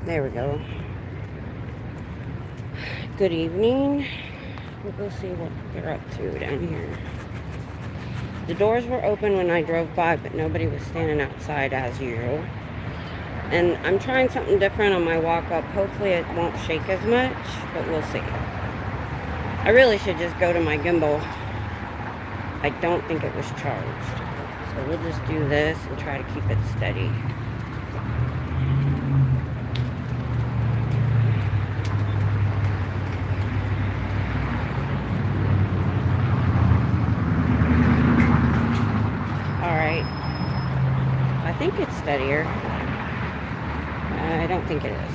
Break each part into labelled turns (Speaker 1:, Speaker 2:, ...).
Speaker 1: There we go. Good evening. We'll go see what they're up to down here. The doors were open when I drove by, but nobody was standing outside as usual. And I'm trying something different on my walk up. Hopefully it won't shake as much, but we'll see. I really should just go to my gimbal. I don't think it was charged. So we'll just do this and try to keep it steady. Alright. I think it's steadier. I don't think it is.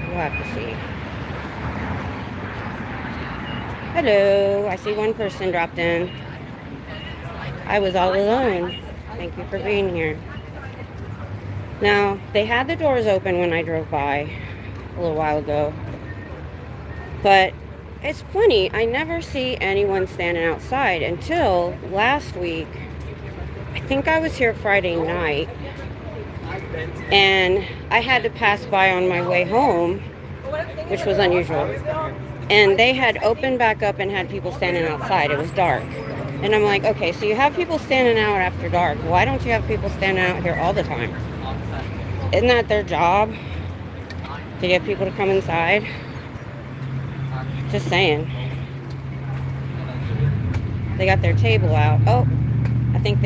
Speaker 1: We'll have to see. Hello. I see one person dropped in. I was all alone. Thank you for being here. Now, they had the doors open when I drove by a little while ago. But it's funny, I never see anyone standing outside until last week. I think I was here Friday night. And I had to pass by on my way home, which was unusual. And they had opened back up and had people standing outside. It was dark. And I'm like, okay, so you have people standing out after dark. Why don't you have people standing out here all the time? Isn't that their job? To get people to come inside? Just saying. They got their table out. Oh, I think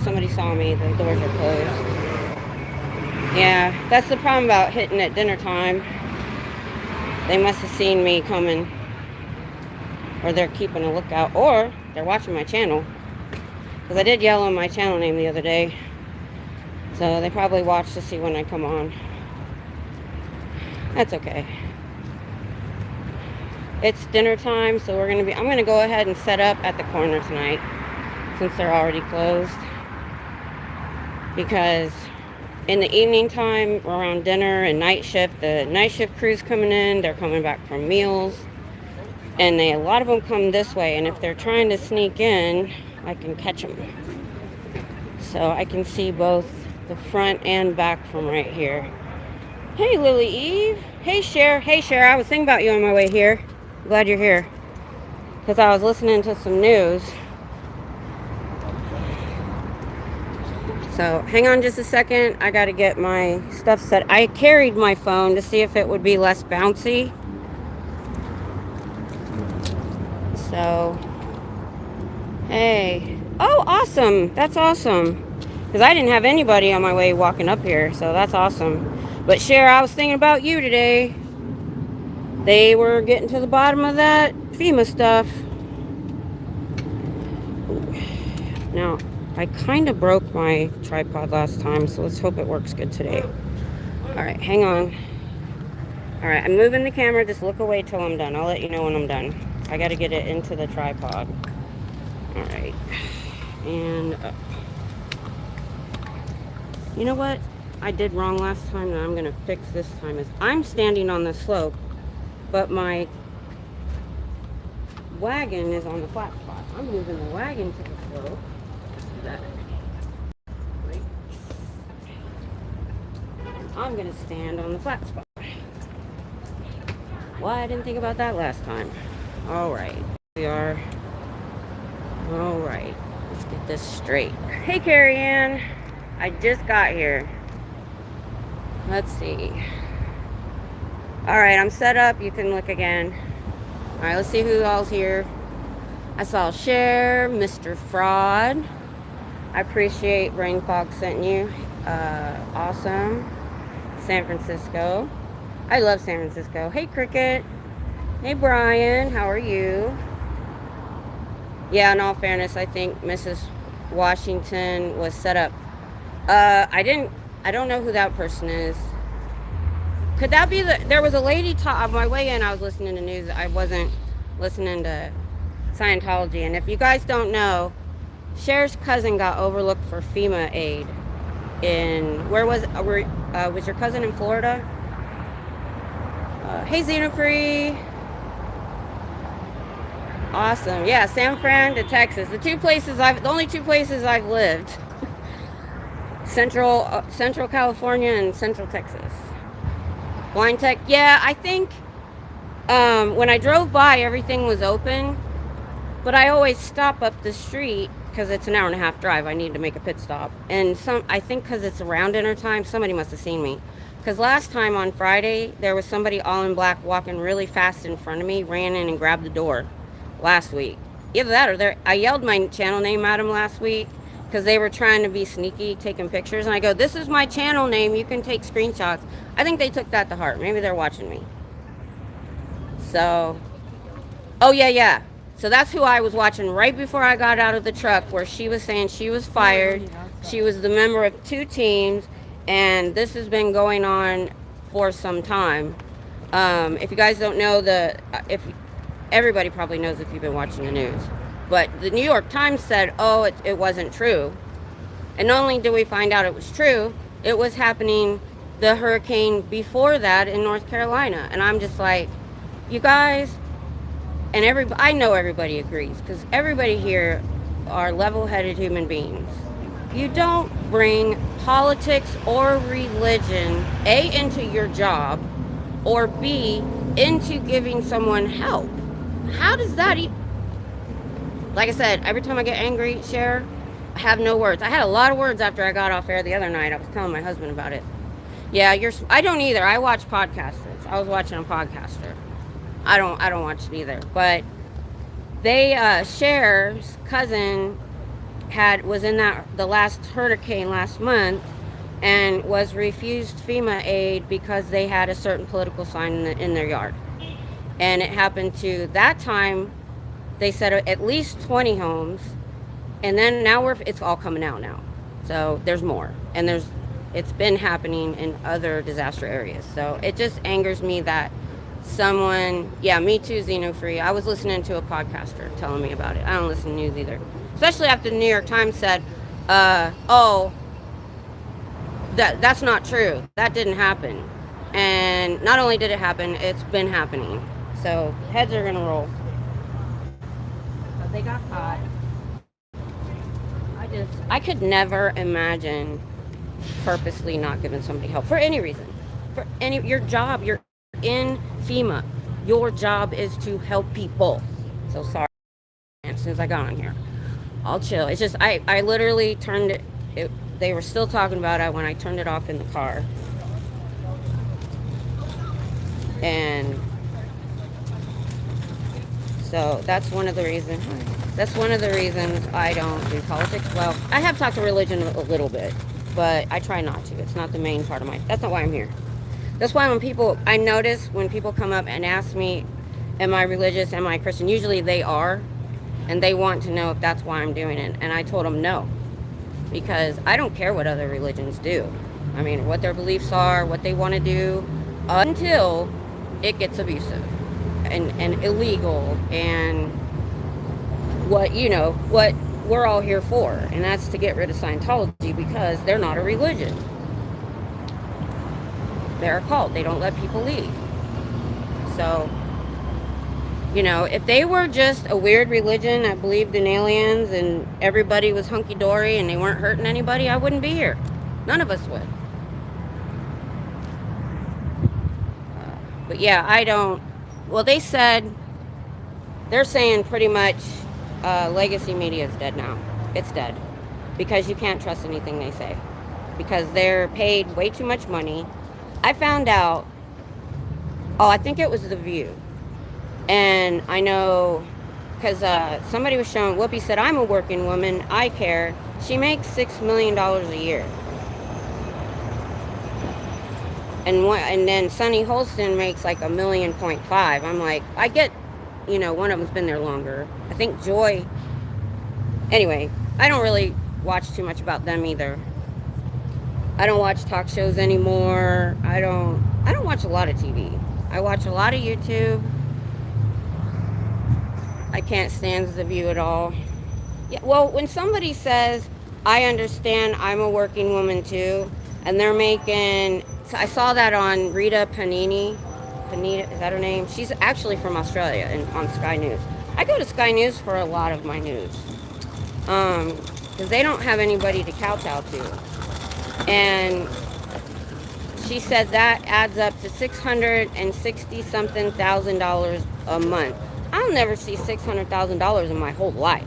Speaker 1: somebody saw me. The doors are closed. Yeah, that's the problem about hitting at dinner time. They must have seen me coming. Or they're keeping a lookout. Or they're watching my channel. Because I did yell on my channel name the other day. So they probably watch to see when I come on. That's okay. It's dinner time, so I'm going to go ahead and set up at the corner tonight. Since they're already closed. Because in the evening time, around dinner and night shift, the night shift crew's coming in. They're coming back from meals. And a lot of them come this way. And if they're trying to sneak in, I can catch them. So I can see both the front and back from right here. Hey, Lily Eve. Hey, Cher. Hey, Cher. I was thinking about you on my way here. Glad you're here. Because I was listening to some news. So hang on just a second. I got to get my stuff set. I carried my phone to see if it would be less bouncy. So, hey. Oh, awesome. That's awesome. Because I didn't have anybody on my way walking up here. So that's awesome. But Cher, I was thinking about you today. They were getting to the bottom of that FEMA stuff. Now, I kind of broke my tripod last time, so let's hope it works good today. Alright, hang on. Alright, I'm moving the camera. Just look away till I'm done. I'll let you know when I'm done. I got to get it into the tripod. Alright. And up. You know what I did wrong last time that I'm going to fix this time is I'm standing on the slope, but my wagon is on the flat spot. I'm moving the wagon to the slope. That. I'm going to stand on the flat spot. Why I didn't think about that last time. Alright. We are. Alright. Let's get this straight. Hey, Carrie Ann. I just got here. Let's see. Alright, I'm set up. You can look again. Alright, let's see who all's here. I saw Cher, Mr. Fraud. I appreciate Brain Fog sent you. Awesome. San Francisco. I love San Francisco. Hey, Cricket. Hey, Brian. How are you? Yeah, in all fairness, I think Mrs. Washington was set up. I don't know who that person is. Could that be there was a lady on my way in, I was listening to news. I wasn't listening to Scientology. And if you guys don't know, Cher's cousin got overlooked for FEMA aid was your cousin in Florida? Hey, Xenofree. Awesome. Yeah, San Fran to Texas. The only two places I've lived. Central California and Central Texas. Blind Tech, yeah, I think when I drove by, everything was open, but I always stop up the street because it's an hour and a half drive. I need to make a pit stop. And I think because it's around dinner time, somebody must have seen me. Because last time on Friday, there was somebody all in black walking really fast in front of me, ran in and grabbed the door last week. Either that or I yelled my channel name at them last week because they were trying to be sneaky, taking pictures. And I go, this is my channel name. You can take screenshots. I think they took that to heart. Maybe they're watching me. So, oh, yeah. So that's who I was watching right before I got out of the truck, where she was saying she was fired. She was the member of 2 teams, and this has been going on for some time. If you guys don't know, everybody probably knows if you've been watching the news, but the New York Times said, oh, it wasn't true. And not only did we find out it was true, it was happening the hurricane before that in North Carolina. And I'm just like, you guys, and I know everybody agrees, because everybody here are level-headed human beings. You don't bring politics or religion, A, into your job, or B, into giving someone help. How does that like I said, every time I get angry, Cher, I have no words. I had a lot of words after I got off air the other night. I was telling my husband about it. Yeah, I don't either. I watch podcasters. I was watching a podcaster. I don't watch it either. But Cher's cousin was in the last hurricane last month and was refused FEMA aid because they had a certain political sign in their yard. And it happened to, that time, they said at least 20 homes. And then now it's all coming out now. So there's more. And it's been happening in other disaster areas. So it just angers me that me too, Xenofree. I was listening to a podcaster telling me about it. I don't listen to news either. Especially after the New York Times said, that's not true. That didn't happen. And not only did it happen, it's been happening. So heads are going to roll. But they got caught. I could never imagine purposely not giving somebody help for any reason. Your job, you're in FEMA. Your job is to help people. So sorry. As soon as I got on here, I'll chill. It's just I literally turned it. They were still talking about it when I turned it off in the car. And so that's one of the reasons. I don't do politics. Well, I have talked to religion a little bit, but I try not to. It's not the main part of that's not why I'm here. That's why I notice when people come up and ask me, am I religious, am I Christian? Usually they are, and they want to know if that's why I'm doing it. And I told them no, because I don't care what other religions do. I mean, what their beliefs are, what they want to do, until it gets abusive and illegal, and what we're all here for, and that's to get rid of Scientology, because they're not a religion. They're a cult. They don't let people leave. So, if they were just a weird religion that believed in aliens and everybody was hunky-dory and they weren't hurting anybody, I wouldn't be here. None of us would. But yeah, I don't. Well, they're saying pretty much legacy media is dead now. It's dead. Because you can't trust anything they say. Because they're paid way too much money. I found out, I think it was The View. And I know, because somebody was showing, Whoopi said, I'm a working woman, I care. She makes $6 million a year. And then Sunny Holston makes like $1.5 million. I'm like, I get, one of them's been there longer. I think Joy. Anyway, I don't really watch too much about them either. I don't watch talk shows anymore. I don't watch a lot of TV. I watch a lot of YouTube. I can't stand The View at all. Yeah, well, when somebody says, I understand, I'm a working woman too, and they're making, I saw that on Rita Panini. Panita, is that her name? She's actually from Australia and on Sky News. I go to Sky News for a lot of my news. Because they don't have anybody to kowtow to. And she said that adds up to $660-something thousand a month. I'll never see $600,000 in my whole life.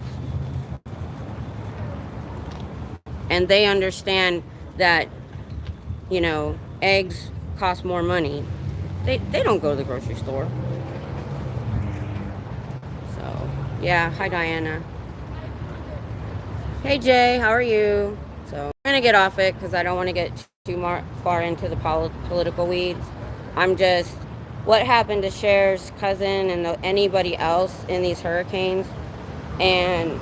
Speaker 1: And they understand that, you know, eggs cost more money. They don't go to the grocery store. So, yeah. Hi, Diana. Hey, Jay. How are you? So, I'm going to get off it because I don't want to get too far into the political weeds. I'm just, what happened to Cher's cousin and anybody else in these hurricanes? And,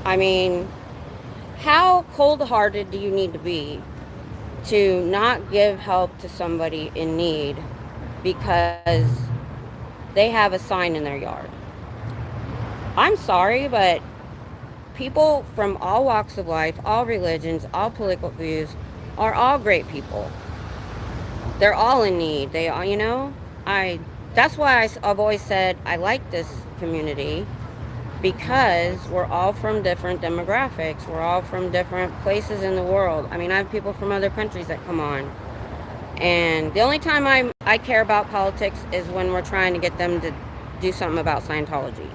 Speaker 1: I mean, how cold-hearted do you need to be to not give help to somebody in need because they have a sign in their yard? I'm sorry, but people from all walks of life, all religions, all political views are all great people. They're all in need. They all, you know, that's why I've always said I like this community, because we're all from different demographics. We're all from different places in the world. I mean, I have people from other countries that come on. And the only time I care about politics is when we're trying to get them to do something about Scientology.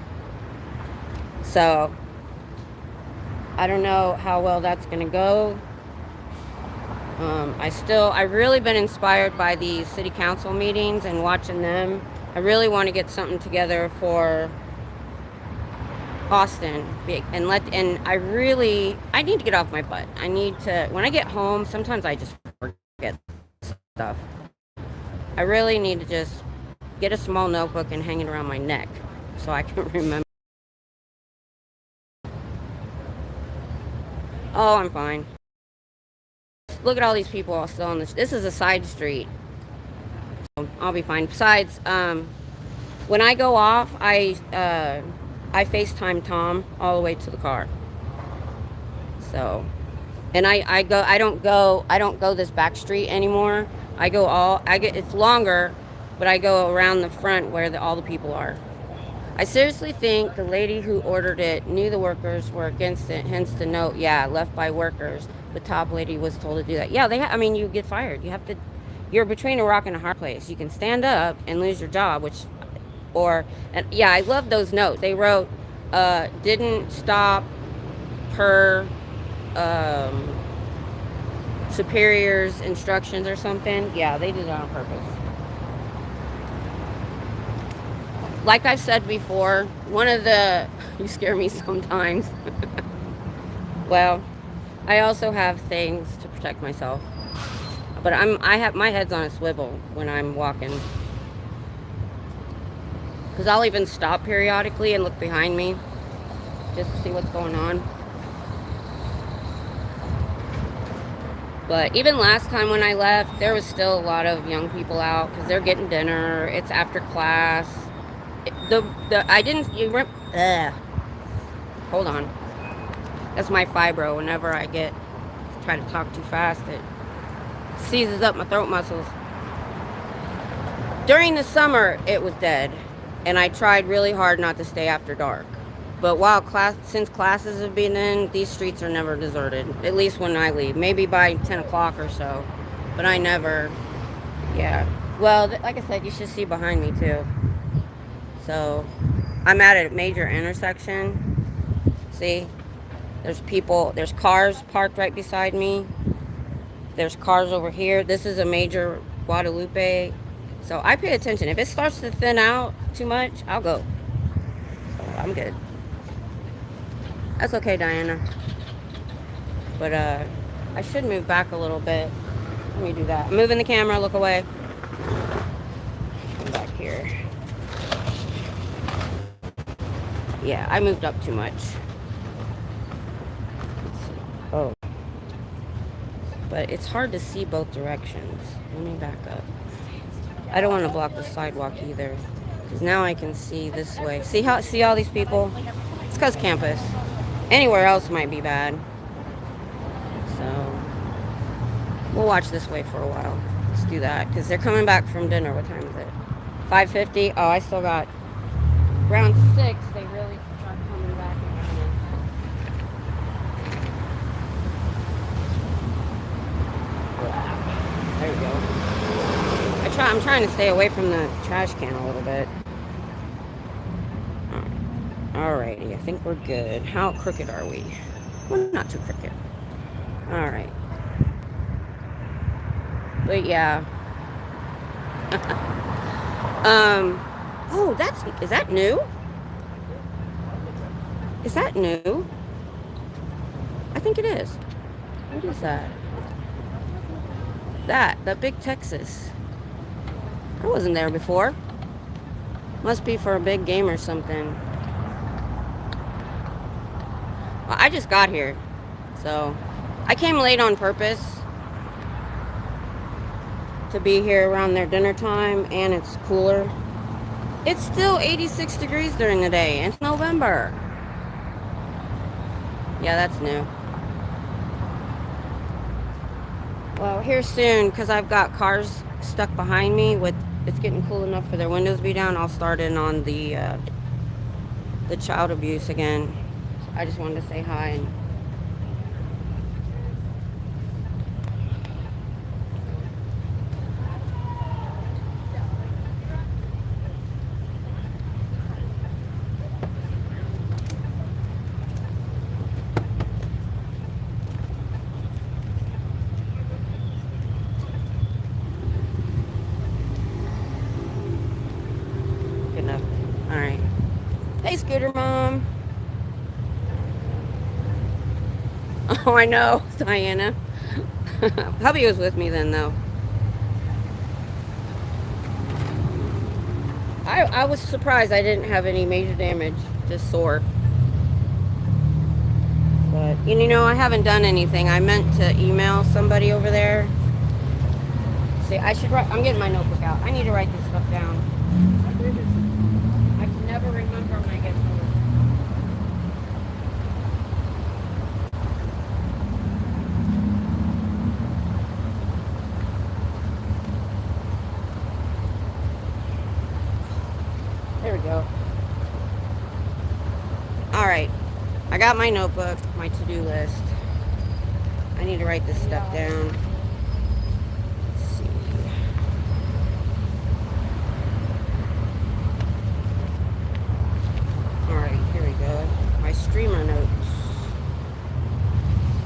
Speaker 1: So, I don't know how well that's going to go. I've really been inspired by these city council meetings and watching them. I really want to get something together for Austin, and I need to get off my butt. I need to, when I get home, sometimes I just forget stuff. I really need to just get a small notebook and hang it around my neck so I can remember. Oh, I'm fine. Look at all these people still on this. This is a side street, so I'll be fine. Besides, when I go off, I FaceTime Tom all the way to the car. So, and I don't go this back street anymore. It's longer, but I go around the front where all the people are. I seriously think the lady who ordered it knew the workers were against it, hence the note, yeah, left by workers. The top lady was told to do that. Yeah, I mean, you get fired. You're between a rock and a hard place. You can stand up and lose your job, yeah, I love those notes. They wrote, didn't stop per superior's instructions or something. Yeah, they did that on purpose. Like I've said before, you scare me sometimes. Well, I also have things to protect myself. But my head's on a swivel when I'm walking. Because I'll even stop periodically and look behind me just to see what's going on. But even last time when I left, there was still a lot of young people out because they're getting dinner. It's after class. Hold on. That's my fibro. Whenever I try to talk too fast, it seizes up my throat muscles. During the summer, it was dead. And I tried really hard not to stay after dark. But since classes have been in, these streets are never deserted. At least when I leave. Maybe by 10 o'clock or so. But I never, yeah. Well, like I said, you should see behind me too. So, I'm at a major intersection. See? There's cars parked right beside me. There's cars over here. This is a major Guadalupe. So I pay attention. If it starts to thin out too much, I'll go. So I'm good. That's okay, Diana. But I should move back a little bit. Let me do that. I'm moving the camera. Look away. Come back here. Yeah, I moved up too much. Let's see. Oh. But it's hard to see both directions. Let me back up. I don't want to block the sidewalk either, because now I can see this way. See all these people? It's because campus. Anywhere else might be bad. So we'll watch this way for a while. Let's do that, because they're coming back from dinner. What time is it? 5:50. Oh, I still got round 6. They really start coming back again. There we go. I'm trying to stay away from the trash can a little bit. Alrighty, I think we're good. How crooked are we? Well, not too crooked. Alright. But yeah. Oh, is that new? Is that new? I think it is. What is that? That big Texas. I wasn't there before. Must be for a big game or something. Well, I just got here, so I came late on purpose to be here around their dinner time, and it's cooler. It's still 86 degrees during the day, and it's November. Yeah, that's new. Well, here soon, because I've got cars stuck behind me. It's getting cool enough for their windows to be down. I'll start in on the child abuse again. So I just wanted to say hi and. Enough. All right. Hey, Scooter Mom. Oh, I know, Diana. Hubby was with me then, though. I was surprised I didn't have any major damage, just sore. But, you know, I haven't done anything. I meant to email somebody over there. See, I should write. I'm getting my notebook out. I need to write this stuff down. I can never remember when I get home. There we go. All right. I got my notebook, my to-do list. I need to write this stuff down. Let's see. All right, here we go. My streamer notes.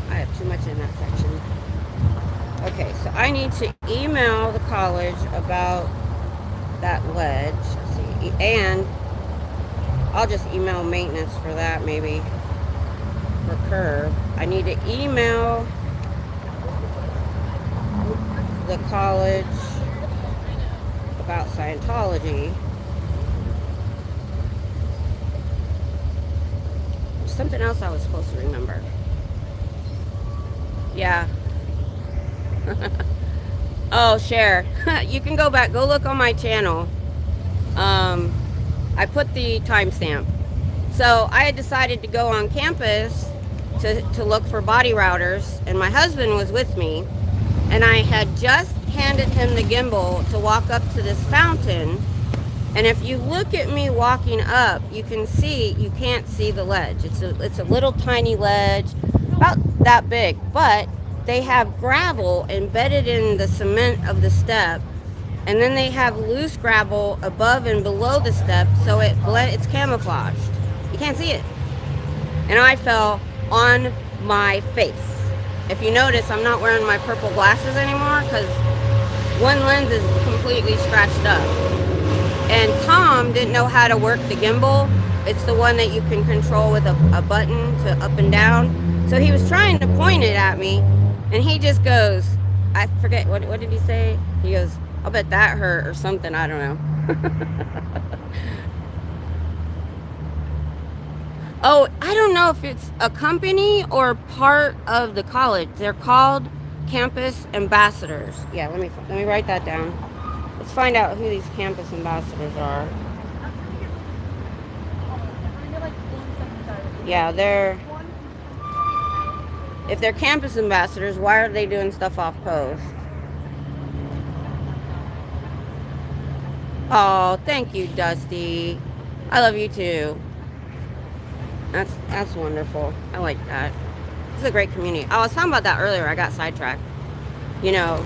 Speaker 1: I have too much in that section. Okay, so I need to email the college about that ledge. Let's see. And I'll just email maintenance for that, maybe. For curb. I need to email the college about Scientology. Something else I was supposed to remember. Yeah. Oh, share. You can go back. Go look on my channel. I put the timestamp. So I had decided to go on campus to look for body routers, and my husband was with me, and I had just handed him the gimbal to walk up to this fountain, and if you look at me walking up, you can't see the ledge. It's a little tiny ledge, about that big, but they have gravel embedded in the cement of the step, and then they have loose gravel above and below the step, so it's camouflaged. You can't see it. And I fell on my face. If you notice, I'm not wearing my purple glasses anymore because one lens is completely scratched up. And Tom didn't know how to work the gimbal. It's the one that you can control with a button to up and down. So he was trying to point it at me, and he just goes, I forget, what did he say? He goes, I'll bet that hurt or something, I don't know. Oh, I don't know if it's a company or part of the college. They're called campus ambassadors. Yeah, let me write that down. Let's find out who these campus ambassadors are. Yeah, if they're campus ambassadors, why are they doing stuff off post? Oh, thank you, Dusty. I love you too. That's wonderful. I like that. It's a great community. I was talking about that earlier. I got sidetracked. You know,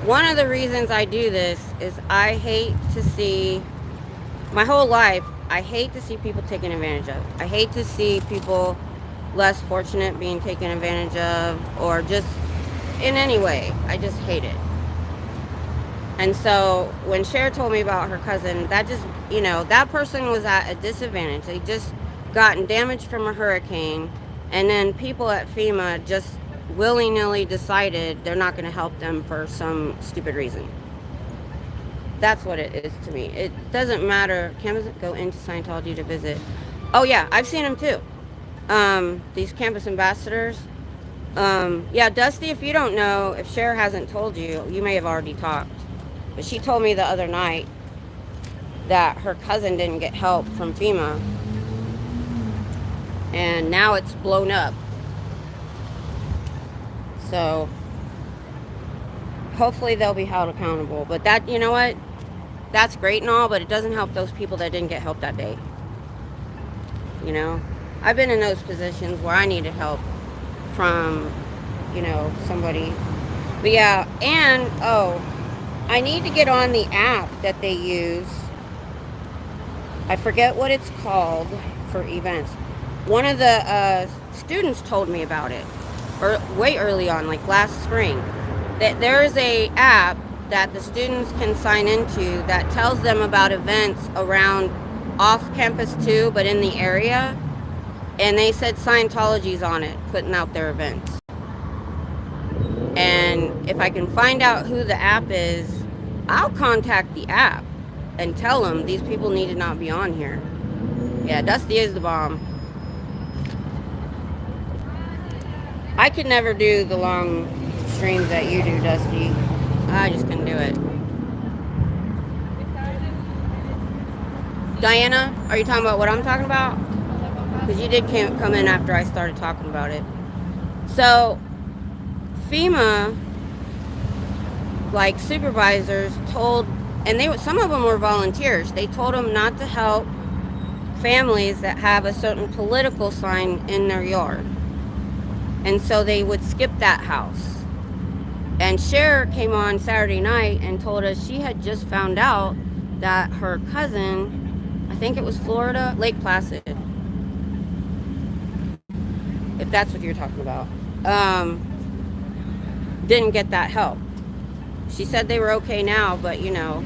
Speaker 1: one of the reasons I do this is I hate to see, my whole life, I hate to see people taken advantage of. I hate to see people less fortunate being taken advantage of, or just in any way. I just hate it. And so when Cher told me about her cousin, that just, you know, that person was at a disadvantage. They just gotten damaged from a hurricane, and then people at FEMA just willy-nilly decided they're not going to help them for some stupid reason. That's what it is to me. It doesn't matter. Campus go into Scientology to visit. Oh yeah, I've seen them too. These campus ambassadors. Yeah, Dusty, if you don't know, if Cher hasn't told you, you may have already talked. But she told me the other night that her cousin didn't get help from FEMA. And now it's blown up. So hopefully they'll be held accountable. But that, you know what? That's great and all, but it doesn't help those people that didn't get help that day. You know? I've been in those positions where I needed help from, you know, somebody. But yeah, and, oh, I need to get on the app that they use. I forget what it's called for events. One of the students told me about it, or way early on, like last spring, that there is a app that the students can sign into that tells them about events around off campus too, but in the area. And they said Scientology's on it, putting out their events. And if I can find out who the app is, I'll contact the app and tell them these people need to not be on here. Yeah, Dusty is the bomb. I could never do the long streams that you do, Dusty. I just couldn't do it. Diana, are you talking about what I'm talking about? Because you did come in after I started talking about it. So, FEMA, like supervisors told, and some of them were volunteers, they told them not to help families that have a certain political sign in their yard. And so they would skip that house. And Cher came on Saturday night and told us she had just found out that her cousin, I think it was Florida, Lake Placid, if that's what you're talking about, didn't get that help. She said they were okay now, but you know.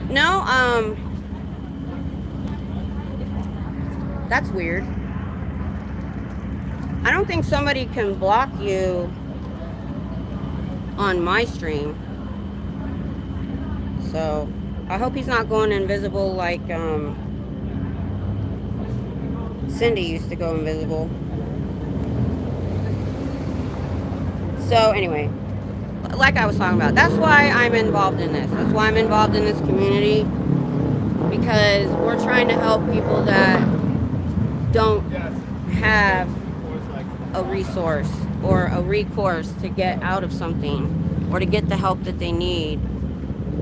Speaker 1: No, that's weird. I don't think somebody can block you on my stream. So, I hope he's not going invisible like, Cindy used to go invisible. So anyway, like I was talking about, that's why I'm involved in this. That's why I'm involved in this community, because we're trying to help people that don't have a resource or a recourse to get out of something or to get the help that they need.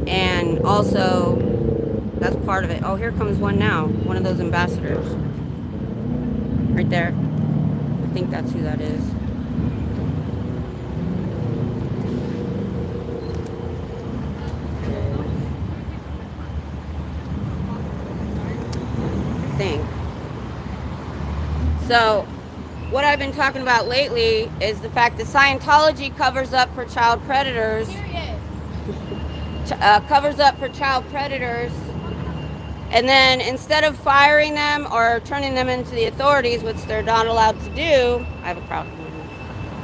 Speaker 1: And also, that's part of it. Oh, here comes one now, one of those ambassadors. Right there. I think that's who that is. I think. So, what I've been talking about lately is the fact that Scientology covers up for child predators. Covers up for child predators. And then instead of firing them or turning them into the authorities, which they're not allowed to do, I have a crowd.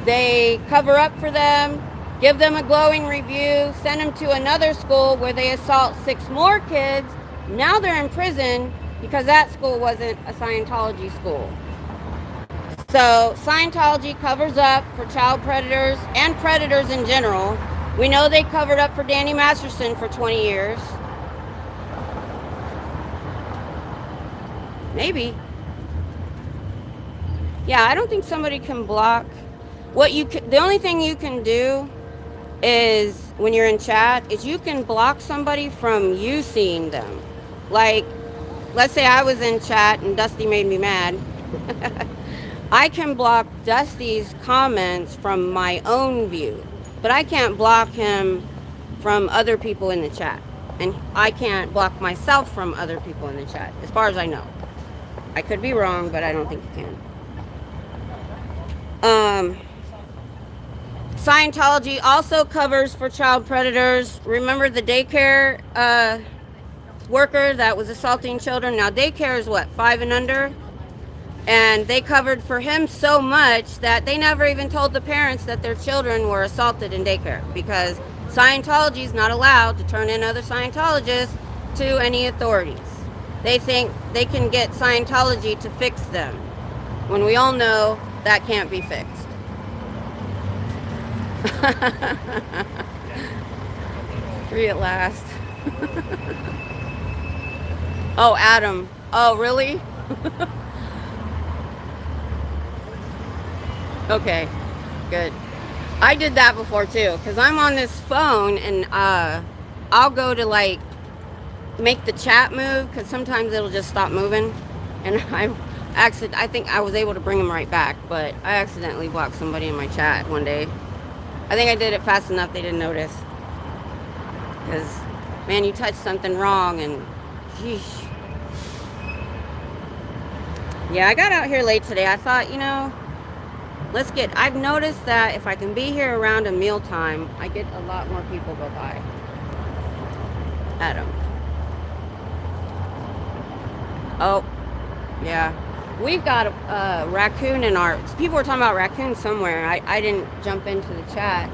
Speaker 1: They cover up for them, give them a glowing review, send them to another school where they assault 6 more kids. Now they're in prison because that school wasn't a Scientology school. So Scientology covers up for child predators and predators in general. We know they covered up for Danny Masterson for 20 years. Maybe. Yeah, I don't think somebody can block. The only thing you can do is, when you're in chat, is you can block somebody from you seeing them. Like, let's say I was in chat and Dusty made me mad. I can block Dusty's comments from my own view, but I can't block him from other people in the chat. And I can't block myself from other people in the chat, as far as I know. I could be wrong, but I don't think you can. Scientology also covers for child predators. Remember the daycare worker that was assaulting children? Now daycare is what, 5 and under? And they covered for him so much that they never even told the parents that their children were assaulted in daycare, because Scientology is not allowed to turn in other Scientologists to any authorities. They think they can get Scientology to fix them, when we all know that can't be fixed. Free at last. Oh, Adam. Oh, really? Okay, good. I did that before too, because I'm on this phone and I'll go to like make the chat move, because sometimes it'll just stop moving, and I think I was able to bring him right back, but I accidentally blocked somebody in my chat one day. I think I did it fast enough they didn't notice, because man, you touched something wrong and sheesh. Yeah, I got out here late today. I thought, you know, I've noticed that if I can be here around a mealtime, I get a lot more people go by. Adam. Oh, yeah. We've got a raccoon in our... People were talking about raccoons somewhere. I didn't jump into the chat.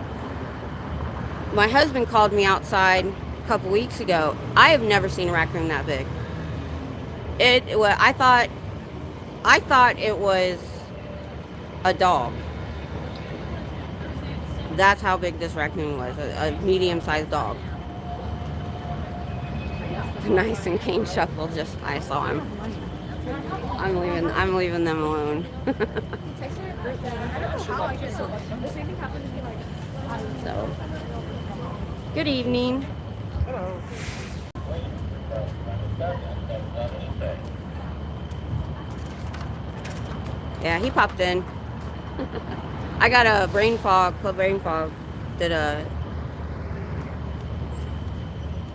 Speaker 1: My husband called me outside a couple weeks ago. I have never seen a raccoon that big. I thought it was a dog. That's how big this raccoon was, a medium-sized dog. The Nice and Cane Shuffle, I saw him. I'm leaving them alone. So, good evening.
Speaker 2: Hello.
Speaker 1: Yeah, he popped in. I got a brain fog, Club Brain Fog, that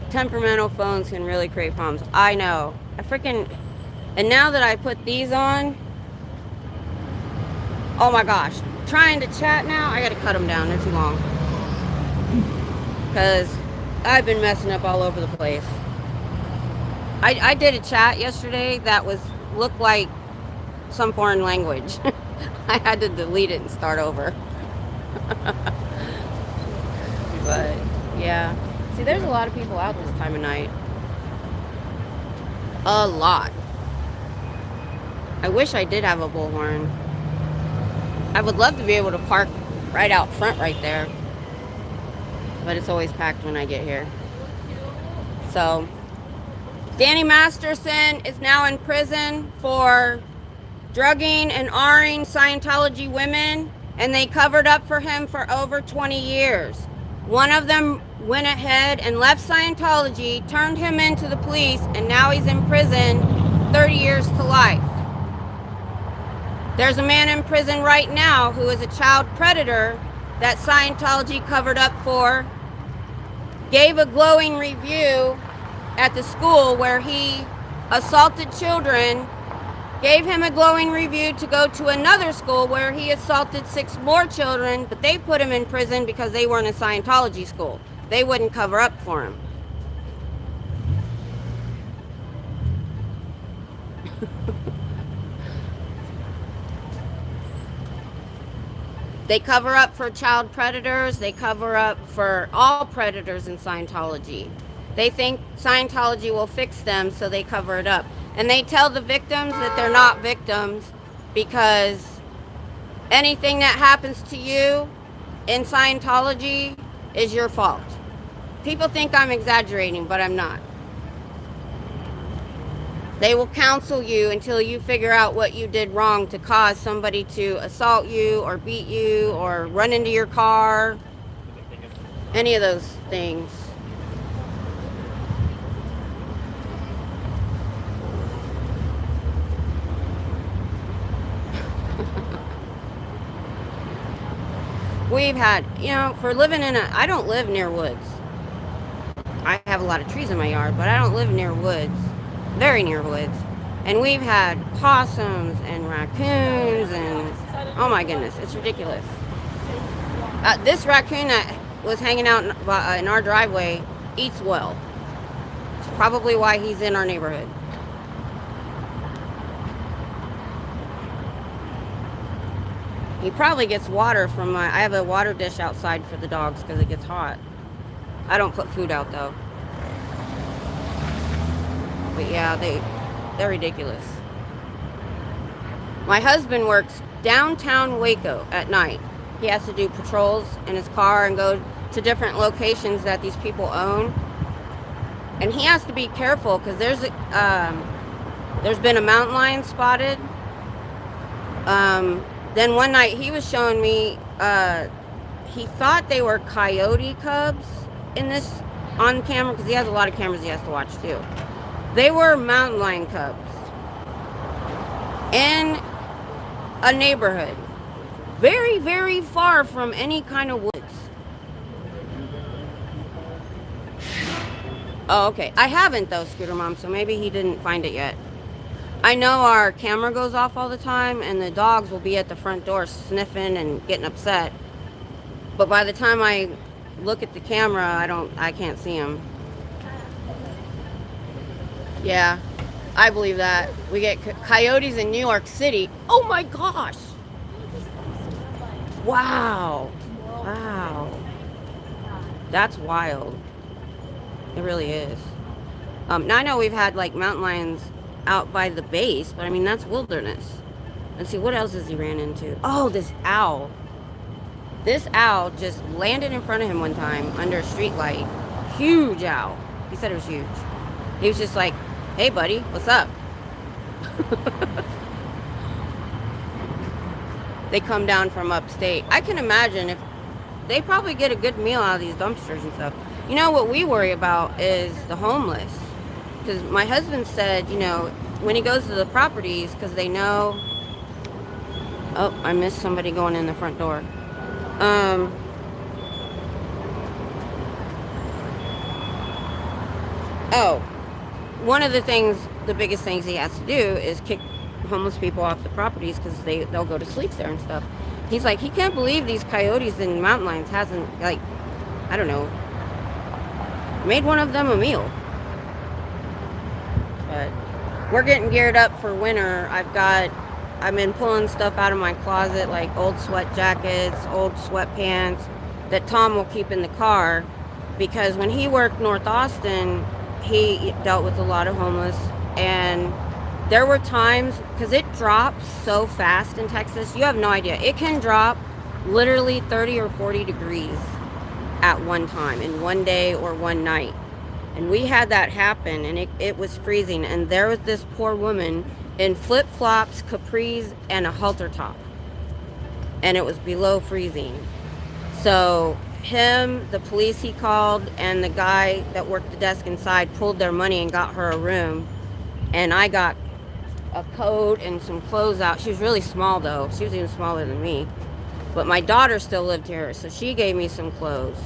Speaker 1: temperamental phones can really create problems. I know. And now that I put these on, oh my gosh, trying to chat now, I gotta cut them down, they're too long. Because I've been messing up all over the place. I did a chat yesterday that looked like some foreign language. I had to delete it and start over. But yeah, see, there's a lot of people out this time of night. A lot. I wish I did have a bullhorn. I would love to be able to park right out front right there, but it's always packed when I get here. So Danny Masterson is now in prison for drugging and R-ing Scientology women, and they covered up for him for over 20 years. One of them went ahead and left Scientology, turned him into the police, and now he's in prison 30 years to life. There's a man in prison right now who is a child predator that Scientology covered up for, gave a glowing review at the school where he assaulted children, gave him a glowing review to go to another school where he assaulted 6 more children, but they put him in prison because they weren't a Scientology school. They wouldn't cover up for him. They cover up for child predators. They cover up for all predators in Scientology. They think Scientology will fix them, so they cover it up. And they tell the victims that they're not victims, because anything that happens to you in Scientology is your fault. People think I'm exaggerating, but I'm not. They will counsel you until you figure out what you did wrong to cause somebody to assault you or beat you or run into your car. Any of those things. We've had, you know, for living in a, I don't live near woods. I have a lot of trees in my yard, but I don't live near woods, very near woods. And we've had possums and raccoons and, oh my goodness, it's ridiculous. This raccoon that was hanging out in our driveway eats well. It's probably why he's in our neighborhood. He probably gets water from I have a water dish outside for the dogs because it gets hot. I don't put food out though. But yeah, they're ridiculous. My husband works downtown Waco at night. He has to do patrols in his car and go to different locations that these people own. And he has to be careful because there's been a mountain lion spotted. Then one night he was showing me, he thought they were coyote cubs in this on camera because he has a lot of cameras he has to watch too. They were mountain lion cubs in a neighborhood very, very far from any kind of woods. Oh, okay. I haven't though, Scooter Mom, so maybe he didn't find it yet. I know our camera goes off all the time and the dogs will be at the front door sniffing and getting upset. But by the time I look at the camera, I can't see them. Yeah, I believe that. We get coyotes in New York City. Oh my gosh. Wow. Wow. That's wild. It really is. Now I know we've had like mountain lions out by the base, but I mean, that's wilderness. Let's see, what else has he ran into? Oh, this owl. This owl just landed in front of him one time under a street light. Huge owl. He said it was huge. He was just like, hey buddy, what's up? They come down from upstate. I can imagine if they probably get a good meal out of these dumpsters and stuff. You know what we worry about is the homeless. Because my husband said, you know, when he goes to the properties, because they know... Oh, I missed somebody going in the front door. Oh, one of the things, the biggest things he has to do is kick homeless people off the properties because they'll go to sleep there and stuff. He's like, he can't believe these coyotes and mountain lions hasn't, like, I don't know, made one of them a meal. But we're getting geared up for winter. I've been pulling stuff out of my closet, like old sweat jackets, old sweatpants that Tom will keep in the car, because when he worked North Austin, he dealt with a lot of homeless, and there were times, because it drops so fast in Texas, you have no idea. It can drop literally 30 or 40 degrees at one time in one day or one night. And we had that happen, and it was freezing. And there was this poor woman in flip-flops, capris, and a halter top. And it was below freezing. So him, the police he called, and the guy that worked the desk inside pulled their money and got her a room. And I got a coat and some clothes out. She was really small though. She was even smaller than me. But my daughter still lived here, so she gave me some clothes.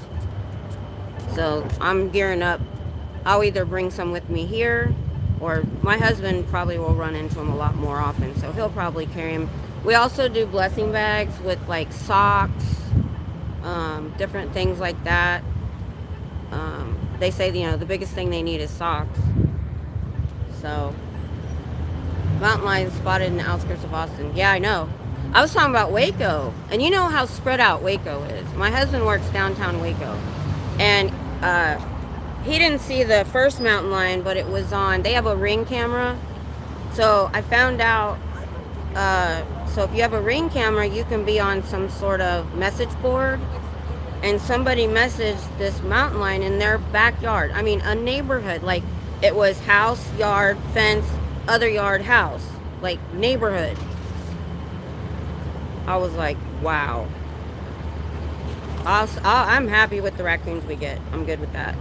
Speaker 1: So I'm gearing up. I'll either bring some with me here, or my husband probably will run into them a lot more often, so he'll probably carry them. We also do blessing bags with like socks, different things like that. They say, you know, the biggest thing they need is socks. So, mountain lions spotted in the outskirts of Austin. Yeah, I know. I was talking about Waco, and you know how spread out Waco is. My husband works downtown Waco, and he didn't see the first mountain lion, but it was on, they have a Ring camera. So I found out, so if you have a Ring camera, you can be on some sort of message board. And somebody messaged this mountain lion in their backyard. I mean, a neighborhood. Like, it was house, yard, fence, other yard, house. Like, neighborhood. I was like, wow. I'm happy with the raccoons we get. I'm good with that.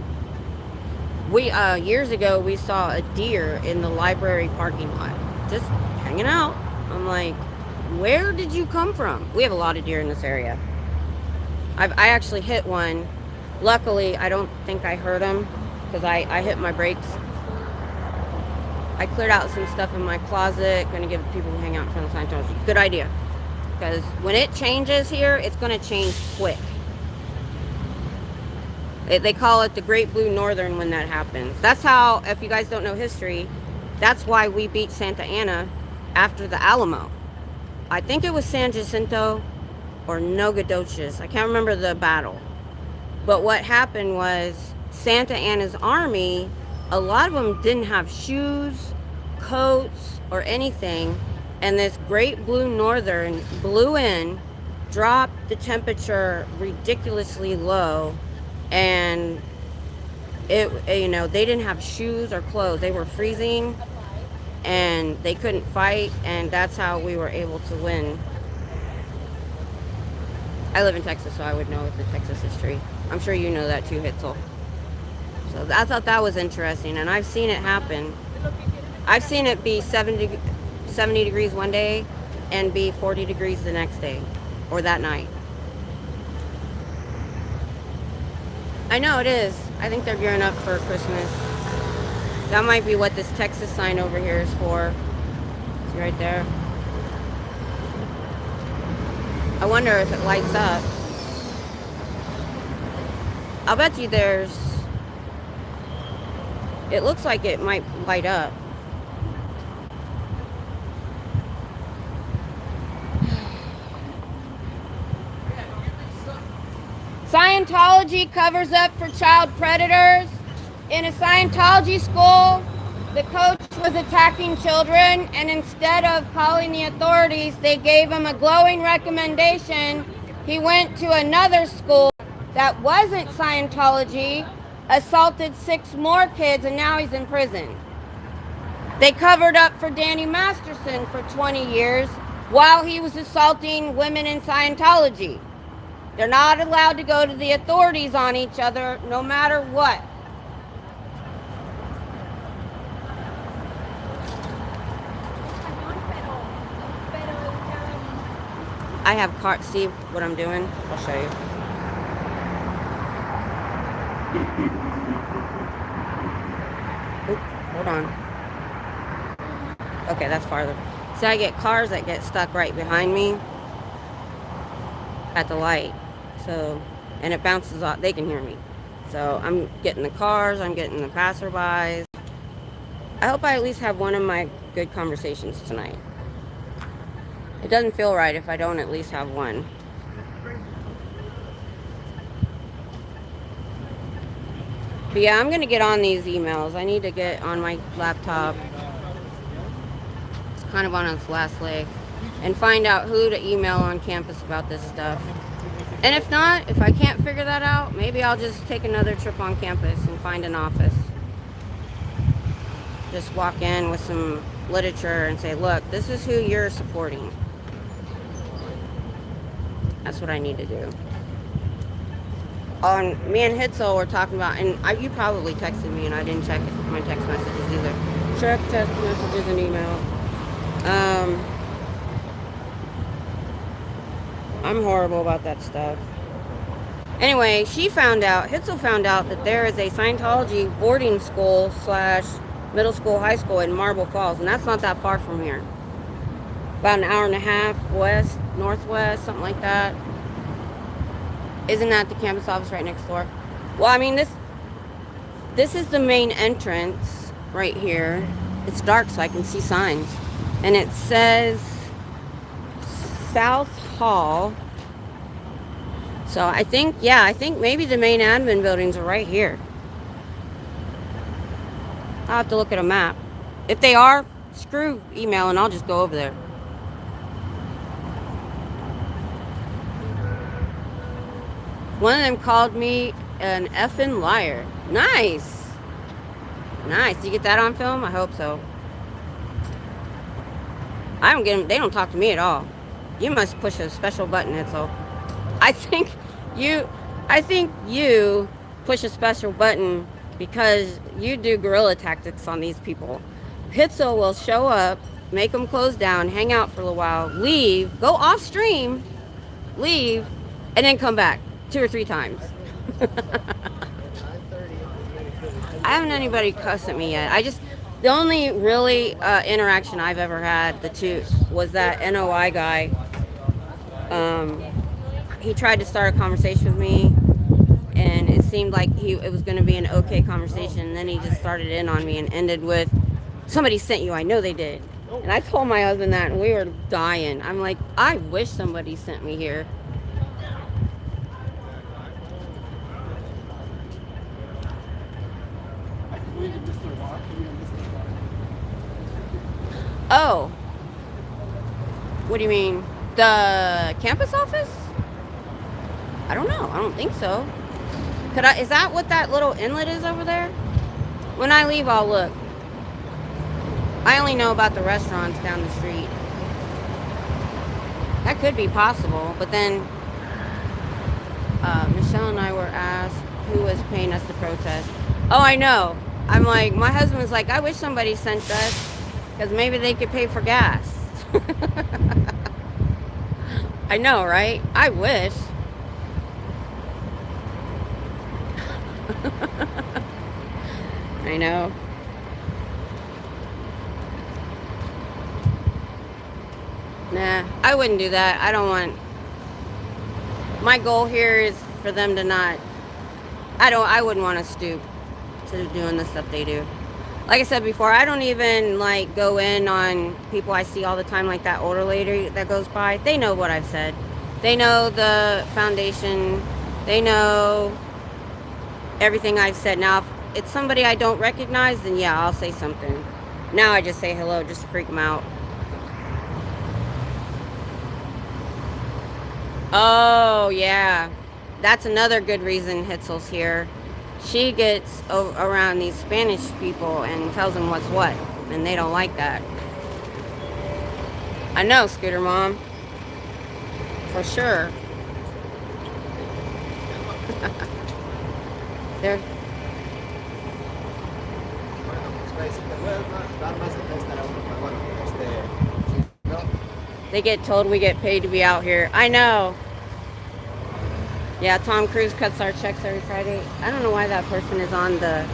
Speaker 1: We years ago we saw a deer in the library parking lot, just hanging out. I'm like, where did you come from? We have a lot of deer in this area. I actually hit one. Luckily, I don't think I hurt him because I hit my brakes. I cleared out some stuff in my closet. Going to give people who hang out in front of Scientology. Good idea. Because when it changes here, it's going to change quick. They call it the Great Blue Northern when that happens. That's how, if you guys don't know history, that's why we beat Santa Anna after the Alamo. I think it was San Jacinto or Nogatoches. I can't remember the battle. But what happened was Santa Anna's army, a lot of them didn't have shoes, coats, or anything. And this Great Blue Northern blew in, dropped the temperature ridiculously low, and it, you know, they didn't have shoes or clothes. They were freezing and they couldn't fight, and that's how we were able to win. I live in Texas, so I would know the Texas history. I'm sure you know that too, Hitzel. So I thought that was interesting, and I've seen it happen. I've seen it be 70 degrees one day and be 40 degrees the next day or that night. I know it is. I think they're gearing up for Christmas. That might be what this Texas sign over here is for. See right there. I wonder if it lights up. I'll bet you there's... It looks like it might light up. Scientology covers up for child predators. In a Scientology school, the coach was attacking children, and instead of calling the authorities, they gave him a glowing recommendation. He went to another school that wasn't Scientology, assaulted 6 more kids, and now he's in prison. They covered up for Danny Masterson for 20 years while he was assaulting women in Scientology. They're not allowed to go to the authorities on each other, no matter what. I have cart. See what I'm doing? I'll show you. Oop, hold on. Okay, that's farther. See, I get cars that get stuck right behind me at the light. So, and it bounces off. They can hear me. So I'm getting the cars. I'm getting the passerbys. I hope I at least have one of my good conversations tonight. It doesn't feel right if I don't at least have one. But yeah, I'm going to get on these emails. I need to get on my laptop. It's kind of on its last leg. And find out who to email on campus about this stuff. And if not, if I can't figure that out, maybe I'll just take another trip on campus and find an office. Just walk in with some literature and say, look, this is who you're supporting. That's what I need to do. Me and Hitzel were talking about, and you probably texted me and I didn't check my text messages either. Check text messages and email. I'm horrible about that stuff. Anyway, Hitzel found out that there is a Scientology boarding school / middle school, high school in Marble Falls, and that's not that far from here. About an hour and a half west, northwest, something like that. Isn't that the campus office right next door? Well, I mean, this is the main entrance right here. It's dark, so I can see signs. And it says South Hall. So I think maybe the main admin buildings are right here. I'll have to look at a map. If they are, screw email and I'll just go over there. One of them called me an effing liar. Nice. Nice. Did you get that on film? I hope so. I don't get them. They don't talk to me at all. You must push a special button, Hitzel. I think you push a special button because you do guerrilla tactics on these people. Hitzel will show up, make them close down, hang out for a little while, leave, go off stream, leave, and then come back. 2 or 3 times. I haven't anybody cuss at me yet. The only really interaction I've ever had, the two, was that NOI guy. He tried to start a conversation with me, and it seemed like it was going to be an okay conversation, and then he just started in on me and ended with, "Somebody sent you, I know they did." And I told my husband that, and we were dying. I'm like, I wish somebody sent me here. Oh, what do you mean? The campus office? I don't know. I don't think so. Is that what that little inlet is over there? When I leave, I'll look. I only know about the restaurants down the street. That could be possible, but then Michelle and I were asked who was paying us to protest. Oh, I know. I'm like, my husband was like, I wish somebody sent us, because maybe they could pay for gas. I know, right? I wish. I know. Nah, I wouldn't do that. I don't want... My goal here is for them to not... I wouldn't want to stoop to doing the stuff they do. Like I said before, I don't even like go in on people I see all the time, like that older lady that goes by. They know what I've said. They know the foundation. They know everything I've said. Now, if it's somebody I don't recognize, then yeah, I'll say something. Now I just say hello just to freak them out. Oh, yeah. That's another good reason Hitzel's here. She gets around these Spanish people and tells them what's what, and they don't like that. I know, Scooter Mom. For sure. There. They get told we get paid to be out here. I know. Yeah, Tom Cruise cuts our checks every Friday. I don't know why that person is on the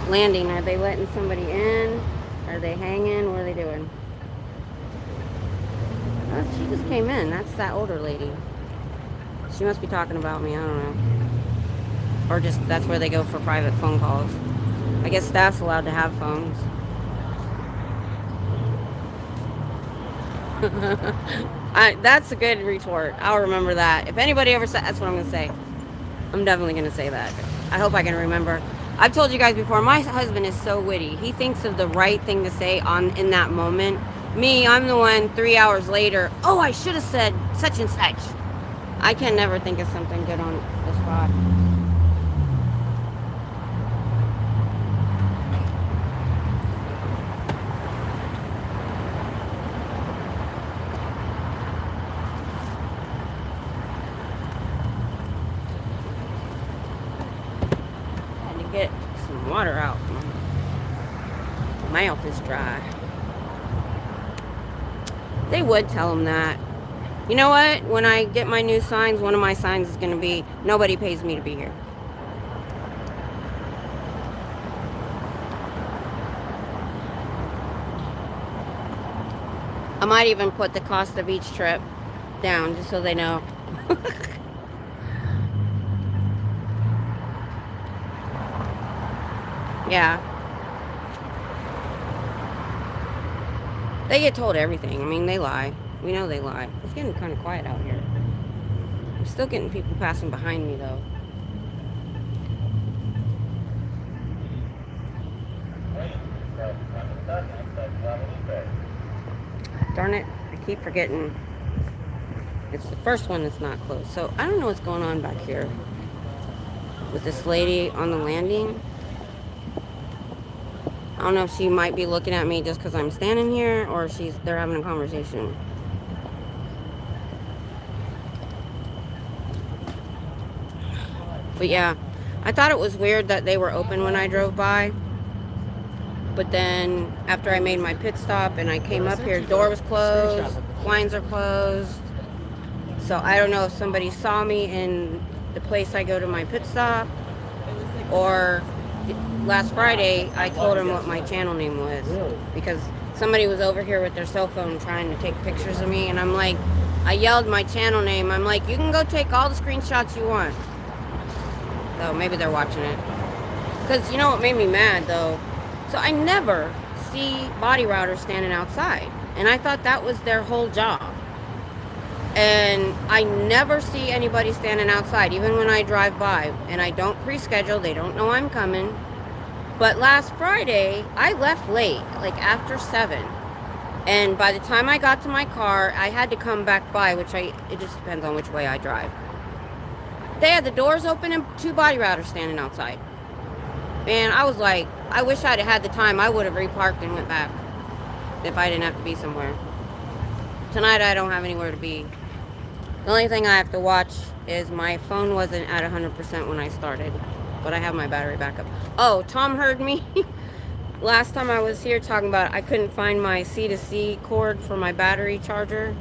Speaker 1: landing. Are they letting somebody in? Are they hanging? What are they doing? Oh, she just came in. That's that older lady. She must be talking about me. I don't know. Or just that's where they go for private phone calls. I guess staff's allowed to have phones. That's a good retort. I'll remember that. If anybody ever said, that's what I'm going to say. I'm definitely going to say that. I hope I can remember. I've told you guys before, my husband is so witty. He thinks of the right thing to say in that moment. Me, I'm the one 3 hours later, oh, I should have said such and such. I can never think of something good on the spot. Get some water out. My mouth is dry. They would tell them that. You know what? When I get my new signs, one of my signs is going to be, nobody pays me to be here. I might even put the cost of each trip down just so they know. Yeah. They get told everything. I mean, they lie. We know they lie. It's getting kind of quiet out here. I'm still getting people passing behind me, though. Darn it. I keep forgetting. It's the first one that's not closed. So, I don't know what's going on back here with this lady on the landing. I don't know if she might be looking at me just because I'm standing here, or they're having a conversation. But yeah, I thought it was weird that they were open when I drove by. But then after I made my pit stop and I came up here, door was closed, blinds are closed. So I don't know if somebody saw me in the place I go to my pit stop, or last Friday I told him what my channel name was, because somebody was over here with their cell phone trying to take pictures of me, and I'm like, I yelled my channel name. I'm like, you can go take all the screenshots you want. So maybe they're watching it. Because you know what made me mad though? So I never see body routers standing outside, and I thought that was their whole job. And I never see anybody standing outside, even when I drive by. And I don't pre-schedule, they don't know I'm coming. But last Friday, I left late, like after 7. And by the time I got to my car, I had to come back by, it just depends on which way I drive. They had the doors open and 2 body routers standing outside. And I was like, I wish I'd had the time. I would have reparked and went back if I didn't have to be somewhere. Tonight I don't have anywhere to be. The only thing I have to watch is my phone wasn't at 100% when I started, but I have my battery backup. Oh, Tom heard me last time I was here talking about I couldn't find my C2C cord for my battery charger,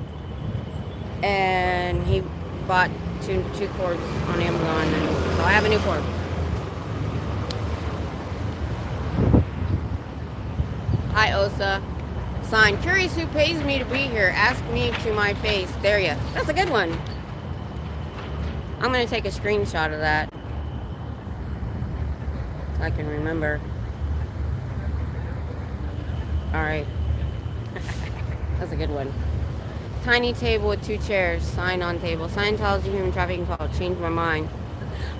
Speaker 1: and he bought two cords on Amazon, and so I have a new cord. Hi, Osa. Sign, curious who pays me to be here. Ask me to my face. There ya. That's a good one. I'm going to take a screenshot of that so I can remember. Alright. That's a good one. Tiny table with 2 chairs. Sign on table. Scientology human trafficking call. Changed my mind.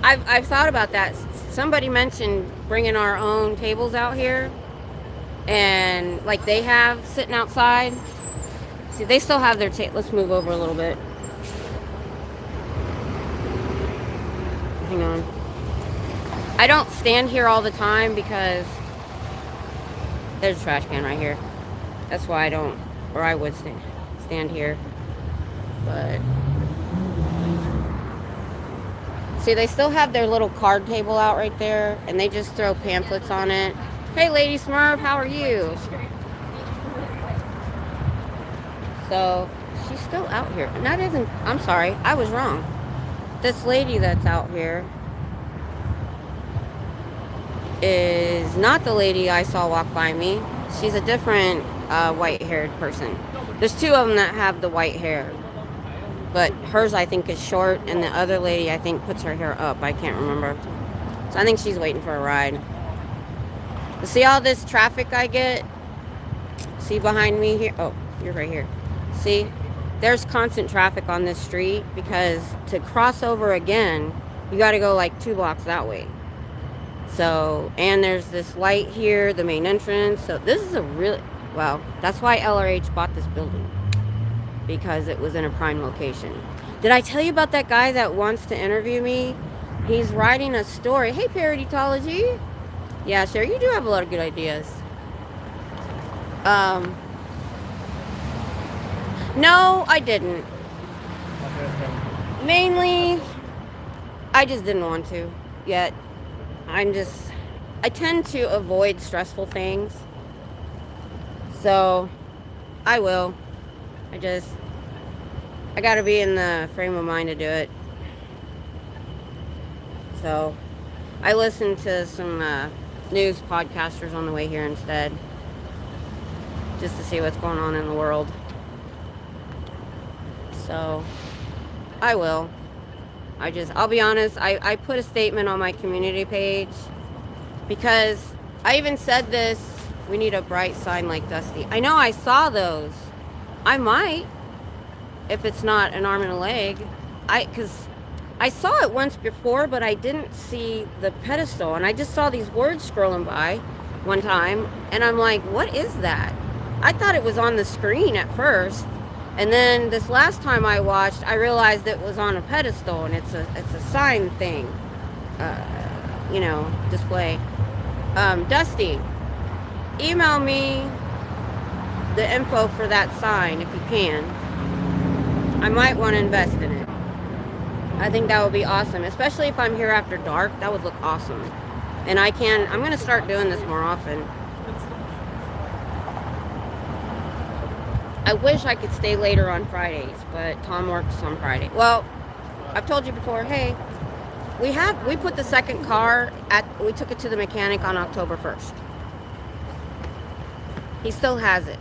Speaker 1: I've thought about that. Somebody mentioned bringing our own tables out here. And like they have sitting outside. See, they still have their let's move over a little bit. Hang on. I don't stand here all the time because there's a trash can right here. That's why I don't, or I would stand here. But see, they still have their little card table out right there, and they just throw pamphlets on it. Hey, Lady Smurf, how are you? So, she's still out here. And that isn't, I'm sorry, I was wrong. This lady that's out here is not the lady I saw walk by me. She's a different white-haired person. There's 2 of them that have the white hair. But hers, I think, is short, and the other lady, I think, puts her hair up. I can't remember. So I think she's waiting for a ride. See all this traffic I get? See behind me here? Oh, you're right here. See? There's constant traffic on this street because to cross over again, you got to go like 2 blocks that way. So, and there's this light here, the main entrance. So this is a really, well, that's why LRH bought this building, because it was in a prime location. Did I tell you about that guy that wants to interview me? He's writing a story. Hey, Parodytology. Yeah, sure, you do have a lot of good ideas. No, I didn't. Mainly, I just didn't want to yet. I tend to avoid stressful things. So, I will. I gotta be in the frame of mind to do it. So, I listened to some news podcasters on the way here instead, just to see what's going on in the world. So I will. I'll be honest, I put a statement on my community page because I even said this, we need a bright sign like Dusty. I know I saw those. I might, if it's not an arm and a leg. Because I saw it once before, but I didn't see the pedestal, and I just saw these words scrolling by one time, and I'm like, what is that? I thought it was on the screen at first, and then this last time I watched, I realized it was on a pedestal, and it's a sign thing, display. Dusty, email me the info for that sign if you can. I might want to invest in it. I think that would be awesome, especially if I'm here after dark. That would look awesome. And I'm going to start doing this more often. I wish I could stay later on Fridays, but Tom works on Friday. Well, I've told you before, hey, We put the second car we took it to the mechanic on October 1st. He still has it.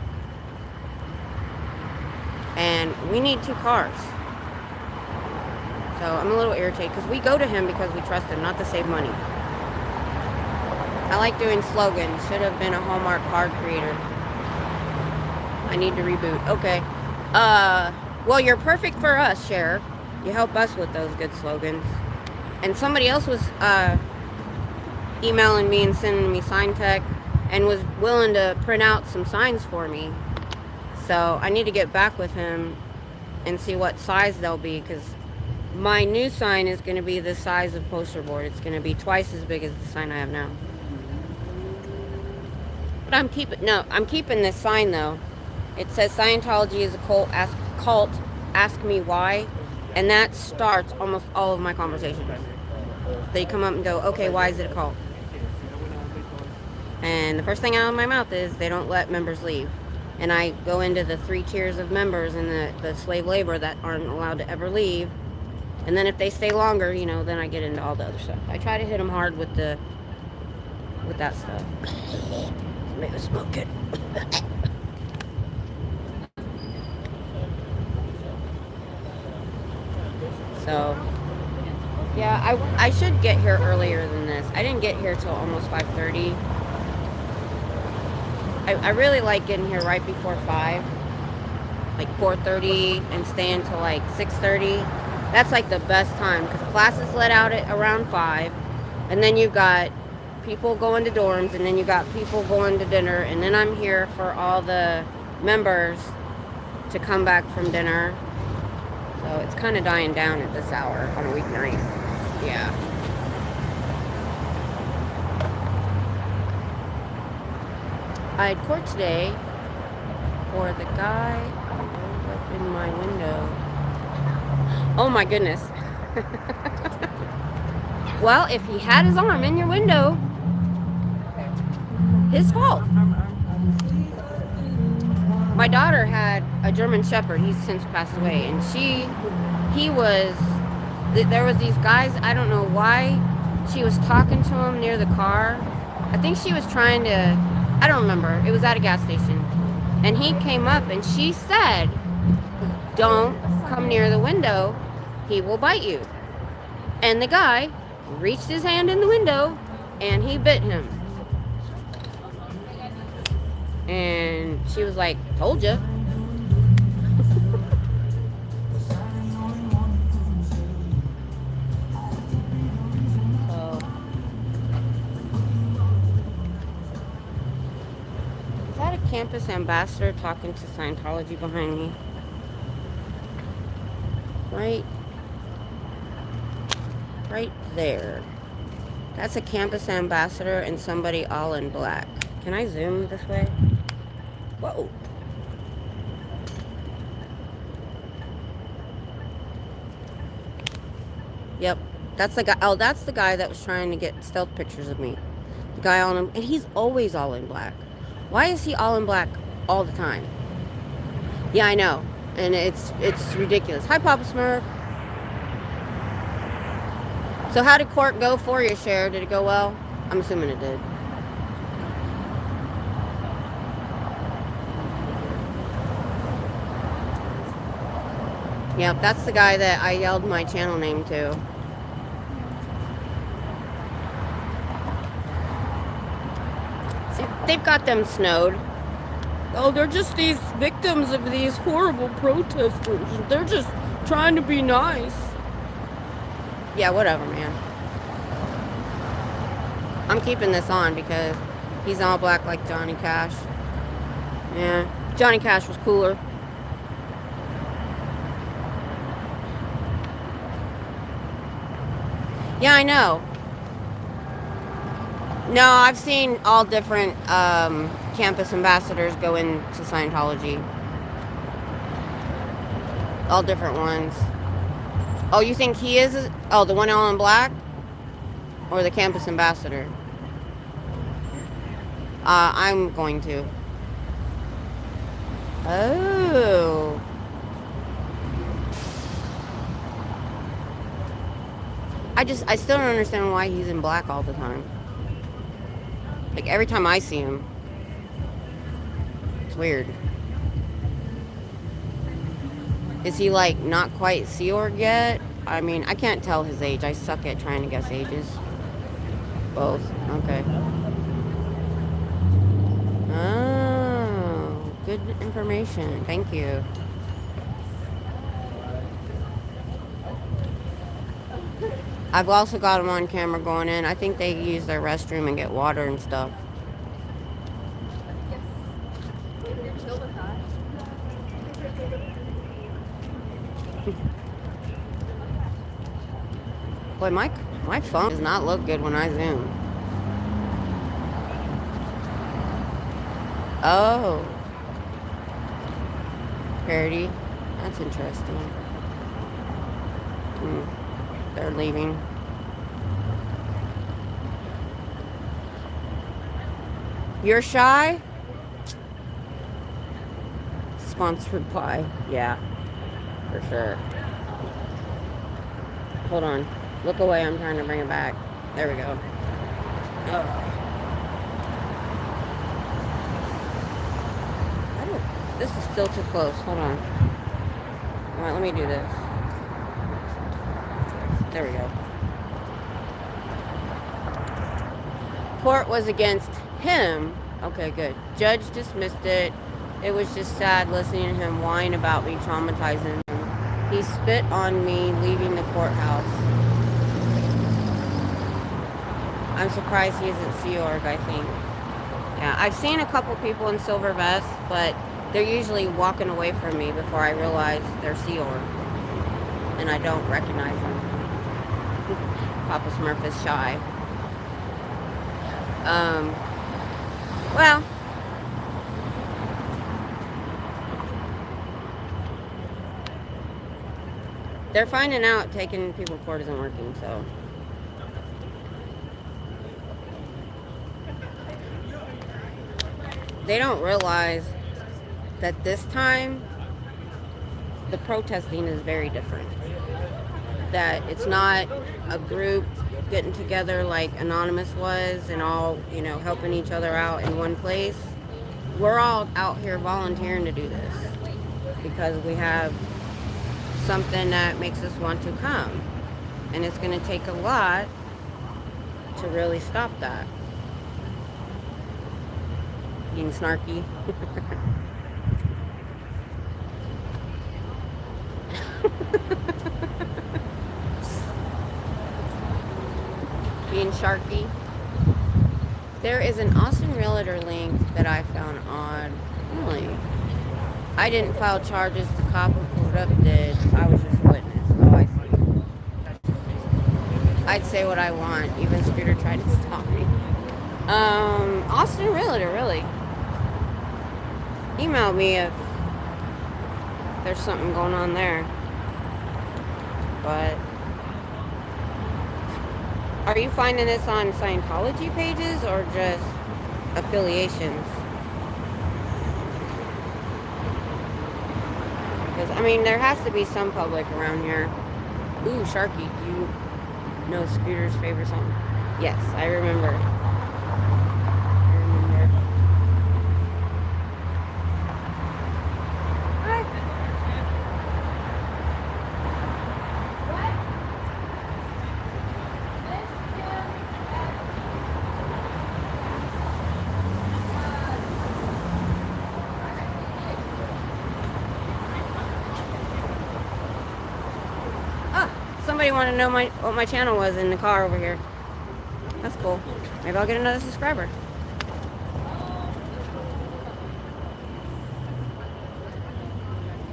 Speaker 1: And we need 2 cars. So I'm a little irritated because we go to him because we trust him, not to save money. I like doing slogans. Should have been a Hallmark card creator. I need to reboot. Okay. Well, you're perfect for us, Cher. You help us with those good slogans. And somebody else was emailing me and sending me sign tech and was willing to print out some signs for me. So I need to get back with him and see what size they'll be, because my new sign is going to be the size of poster board. It's going to be twice as big as the sign I have now. But I'm keeping this sign though. It says Scientology is a cult. Ask me why. And that starts almost all of my conversations. They come up and go, okay, why is it a cult? And the first thing out of my mouth is they don't let members leave. And I go into the 3 tiers of members and the slave labor that aren't allowed to ever leave. And then if they stay longer, you know, then I get into all the other stuff. I try to hit them hard with that stuff. Maybe smoke it. So, yeah, I should get here earlier than this. I didn't get here till almost 5:30. I really like getting here right before 5, like 4:30, and staying till like 6:30. That's like the best time because classes let out at around 5, and then you've got people going to dorms, and then you got people going to dinner, and then I'm here for all the members to come back from dinner. So it's kind of dying down at this hour on a weeknight. Yeah. I had court today for the guy who rolled up in my window. Oh my goodness. Well, if he had his arm in your window, his fault. My daughter had a German Shepherd. He's since passed away. And there was these guys, I don't know why she was talking to him near the car. I think she was trying to, I don't remember. It was at a gas station. And he came up and she said, don't come near the window. He will bite you. And the guy reached his hand in the window and he bit him. And she was like, told ya. So, is that a campus ambassador talking to Scientology behind me? Right there. That's a campus ambassador and somebody all in black. Can I zoom this way? Whoa. Yep. That's the guy. Oh, that's the guy that was trying to get stealth pictures of me. The guy on him. And he's always all in black. Why is he all in black all the time? Yeah, I know. And it's ridiculous. Hi, Papa Smurf. So how did court go for you, Cher? Did it go well? I'm assuming it did. Yep, that's the guy that I yelled my channel name to. See, they've got them snowed. Oh, they're just these victims of these horrible protesters. They're just trying to be nice. Yeah, whatever, man. I'm keeping this on because he's all black like Johnny Cash. Yeah, Johnny Cash was cooler. Yeah, I know. No, I've seen all different campus ambassadors go into Scientology. All different ones. Oh, you think he is? Oh, the one all in black? Or the campus ambassador? I'm going to. Oh. I still don't understand why he's in black all the time. Like, every time I see him. It's weird. Is he, like, not quite Sea Org yet? I mean, I can't tell his age. I suck at trying to guess ages. Both. Okay. Oh, good information. Thank you. I've also got them on camera going in. I think they use their restroom and get water and stuff. Boy, my phone does not look good when I zoom. Oh. Parody. That's interesting. They're leaving. You're shy? Sponsored by. Yeah. For sure. Hold on. Look away. I'm trying to bring it back. There we go. Oh. This is still too close. Hold on. Alright, let me do this. There we go. Court was against him. Okay, good. Judge dismissed it. It was just sad listening to him whine about me traumatizing him. He spit on me leaving the courthouse. I'm surprised he isn't Sea Org, I think. Yeah, I've seen a couple people in silver vests, but they're usually walking away from me before I realize they're Sea Org. And I don't recognize them. Papa Smurf is shy. Well, they're finding out taking people to court isn't working, so. They don't realize that this time the protesting is very different. That it's not a group getting together like Anonymous was and all, you know, helping each other out in one place. We're all out here volunteering to do this because we have something that makes us want to come. And it's going to take a lot to really stop that. Being snarky. Being sharky. There is an Austin Realtor link that I found odd. Really? I didn't file charges. The cop who pulled up did. I was just a witness. Oh, I see. I'd say what I want. Even Scooter tried to stop me. Austin Realtor, really? Email me if there's something going on there. But are you finding this on Scientology pages or just affiliations? Because, I mean, there has to be some public around here. Ooh, Sharky, do you know Scooter's favorite song? Yes, I remember. Somebody wanted to know what my channel was in the car over here. That's cool. Maybe I'll get another subscriber.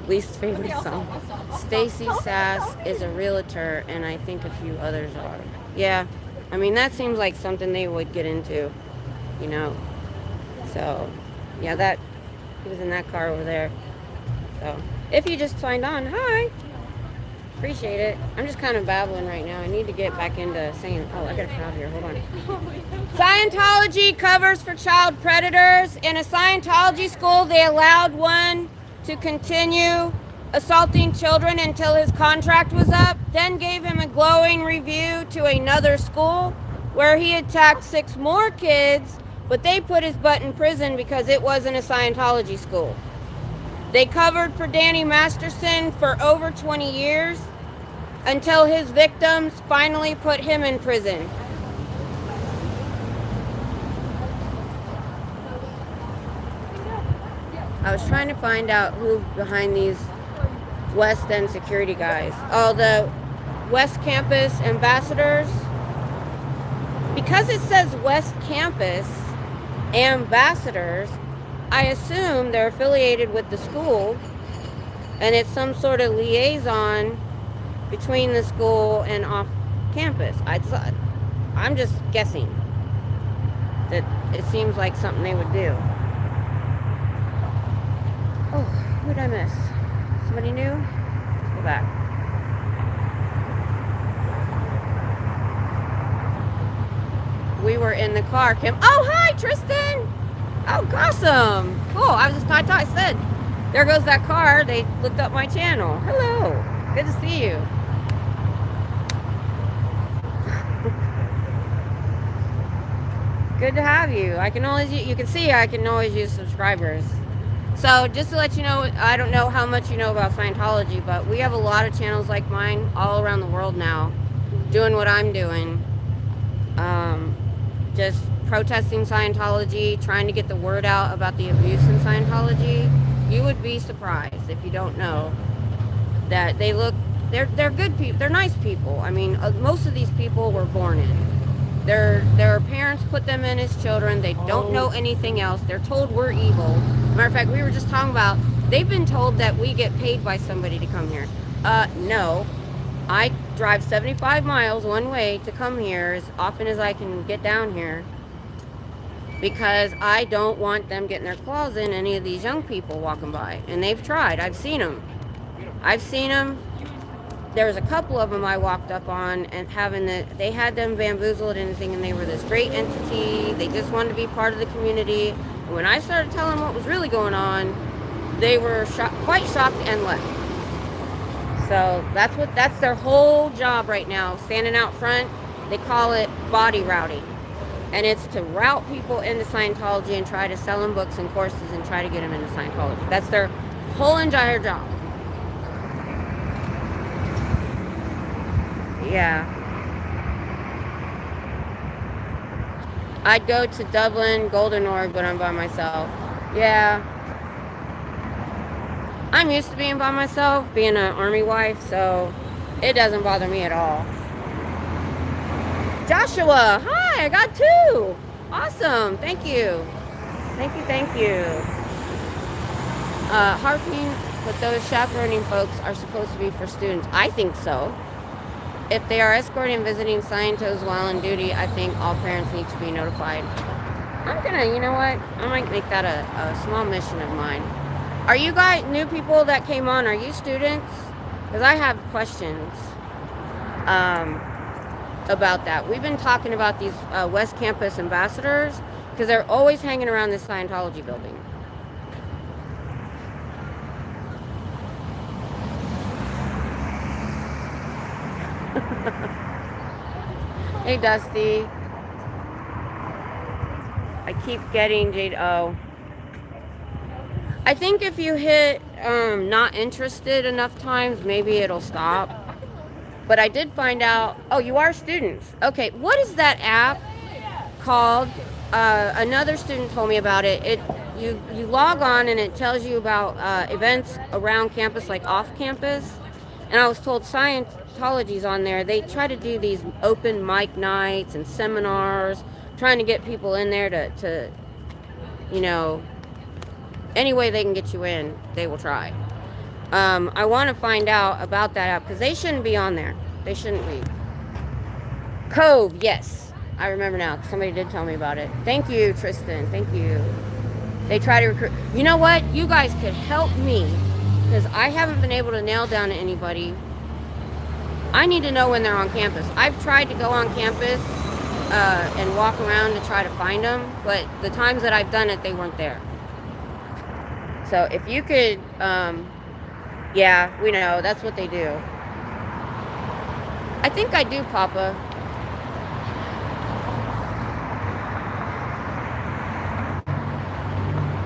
Speaker 1: Least favorite song. Stacy Sass is a realtor, and I think a few others are. Yeah, I mean, that seems like something they would get into, you know. So, yeah, he was in that car over there. So, if you just signed on, hi. Appreciate it. I'm just kind of babbling right now. I need to get back into saying, oh, I got a crowd here. Hold on. Scientology covers for child predators. In a Scientology school, they allowed one to continue assaulting children until his contract was up, then gave him a glowing review to another school where he attacked 6 more kids, but they put his butt in prison because it wasn't a Scientology school. They covered for Danny Masterson for over 20 years until his victims finally put him in prison. I was trying to find out who behind these West End security guys. Oh, the West Campus ambassadors. Because it says West Campus ambassadors, I assume they're affiliated with the school, and it's some sort of liaison between the school and off campus. I'm just guessing that it seems like something they would do. Oh, who did I miss? Somebody new? Let's go back. We were in the car, Kim. Oh, hi, Tristan. Oh, awesome. Cool. I said, there goes that car. They looked up my channel. Hello. Good to see you. Good to have you. You can see I can always use subscribers. So just to let you know, I don't know how much you know about Scientology, but we have a lot of channels like mine all around the world now doing what I'm doing. Just protesting Scientology, trying to get the word out about the abuse in Scientology. You would be surprised if you don't know that they're good people. They're nice people. I mean, most of these people were born in. Their parents put them in as children. They don't know anything else. They're told we're evil. Matter of fact, we were just talking about, they've been told that we get paid by somebody to come here. No. I drive 75 miles one way to come here as often as I can get down here because I don't want them getting their claws in any of these young people walking by. And they've tried. I've seen them. There's a couple of them I walked up on and they had them bamboozled and anything, and they were this great entity. They just wanted to be part of the community. And when I started telling them what was really going on, they were quite shocked and left. So that's their whole job right now, standing out front. They call it body routing. And it's to route people into Scientology and try to sell them books and courses and try to get them into Scientology. That's their whole entire job. Yeah. I'd go to Dublin, Golden Org, but I'm by myself. Yeah. I'm used to being by myself, being an army wife, so it doesn't bother me at all. Joshua, hi, I got 2. Awesome, thank you. Thank you. Harping, but those chaperoning folks are supposed to be for students. I think so. If they are escorting and visiting Scientos while on duty, I think all parents need to be notified. You know what? I might make that a small mission of mine. Are you guys, new people that came on, are you students? Because I have questions about that. We've been talking about these West Campus ambassadors because they're always hanging around this Scientology building. Hey, Dusty. I keep getting Jade. Oh. I think if you hit not interested enough times, maybe it'll stop. But I did find out, oh, you are students. Okay, what is that app called? Another student told me about it. You log on and it tells you about events around campus, like off campus. And I was told Scientology's on there. They try to do these open mic nights and seminars, trying to get people in there to you know, any way they can get you in, they will try. I want to find out about that app because they shouldn't be on there. They shouldn't be. Cove, yes. I remember now. Somebody did tell me about it. Thank you, Tristan. Thank you. They try to recruit. You know what? You guys could help me because I haven't been able to nail down anybody. I need to know when they're on campus. I've tried to go on campus and walk around to try to find them, but the times that I've done it, they weren't there. So if you could Yeah, we know. That's what they do. I think I do, Papa.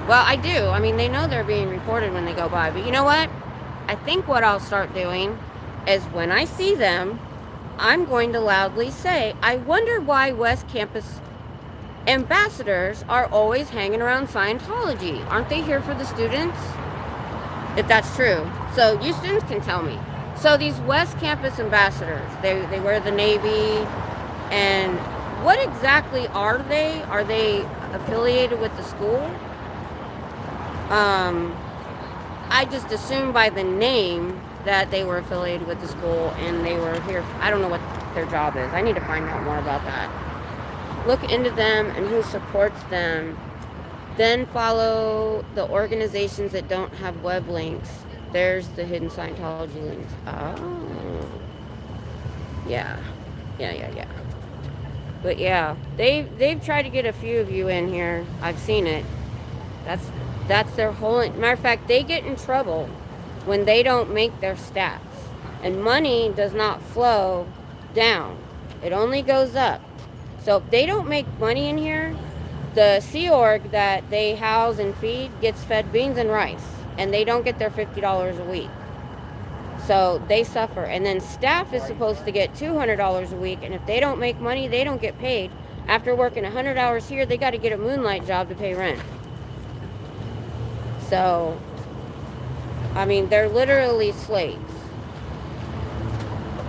Speaker 1: Well, I do. I mean, they know they're being recorded when they go by. But you know what? I think what I'll start doing is when I see them, I'm going to loudly say, I wonder why West Campus ambassadors are always hanging around Scientology. Aren't they here for the students? If that's true. So you students can tell me. So these West Campus ambassadors, they wear the Navy, and what exactly are they? Are they affiliated with the school? I just assumed by the name that they were affiliated with the school and they were here. I don't know what their job is. I need to find out more about that. Look into them and who supports them. Then follow the organizations that don't have web links. There's the hidden Scientology links. Oh. Yeah. Yeah. But yeah, they've tried to get a few of you in here. I've seen it. That's their whole... Matter of fact, they get in trouble when they don't make their stats. And money does not flow down. It only goes up. So if they don't make money in here, the Sea Org that they house and feed gets fed beans and rice. And they don't get their $50 a week. So they suffer. And then staff is supposed to get $200 a week. And if they don't make money, they don't get paid. After working 100 hours here, they got to get a moonlight job to pay rent. So, I mean, they're literally slaves.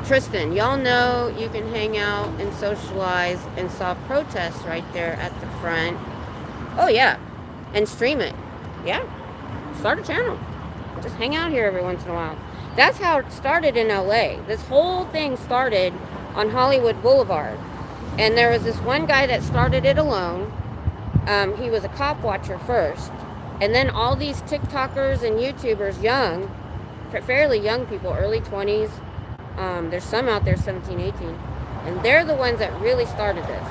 Speaker 1: Tristan, y'all know you can hang out and socialize and saw protests right there at the front. Oh, yeah. And stream it. Yeah. Start a channel. Just hang out here every once in a while. That's how it started in LA. This whole thing started on Hollywood Boulevard. And there was this one guy that started it alone. He was a cop watcher first. And then all these TikTokers and YouTubers, young, fairly young people, early 20s. There's some out there 17, 18. And they're the ones that really started this.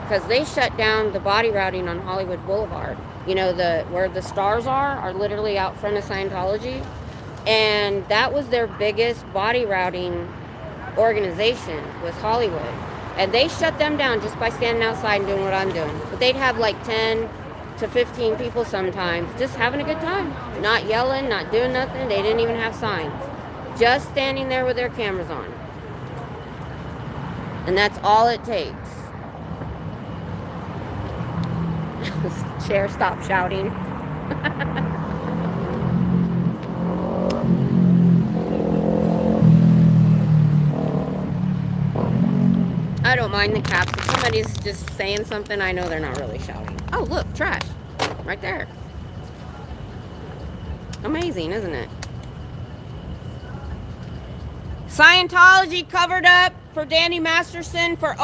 Speaker 1: Because they shut down the body routing on Hollywood Boulevard. You know, where the stars are literally out front of Scientology. And that was their biggest body routing organization, was Hollywood. And they shut them down just by standing outside and doing what I'm doing. But they'd have like 10 to 15 people sometimes, just having a good time. Not yelling, not doing nothing. They didn't even have signs. Just standing there with their cameras on. And that's all it takes. Chair, stop shouting. I don't mind the caps. If somebody's just saying something, I know they're not really shouting. Oh, look, trash. Right there. Amazing, isn't it? Scientology covered up for Danny Masterson for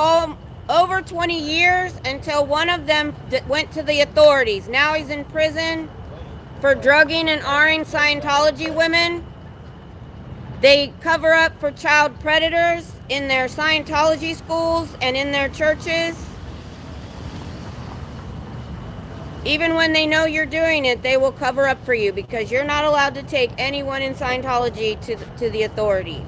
Speaker 1: over 20 years until one of them went to the authorities. Now he's in prison for drugging and R-ing Scientology women. They cover up for child predators in their Scientology schools and in their churches. Even when they know you're doing it, they will cover up for you because you're not allowed to take anyone in Scientology to the authorities.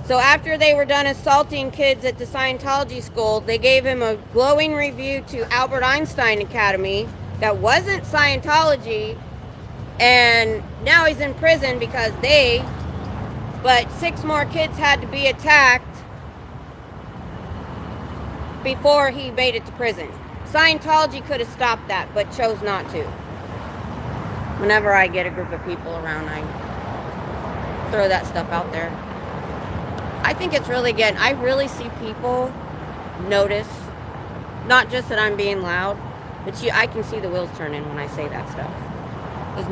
Speaker 1: So after they were done assaulting kids at the Scientology school, they gave him a glowing review to Albert Einstein Academy that wasn't Scientology, and now he's in prison because but 6 more kids had to be attacked before he made it to prison. Scientology could have stopped that, but chose not to. Whenever I get a group of people around, I throw that stuff out there. I think it's really good. I really see people notice, not just that I'm being loud, but I can see the wheels turning when I say that stuff. Because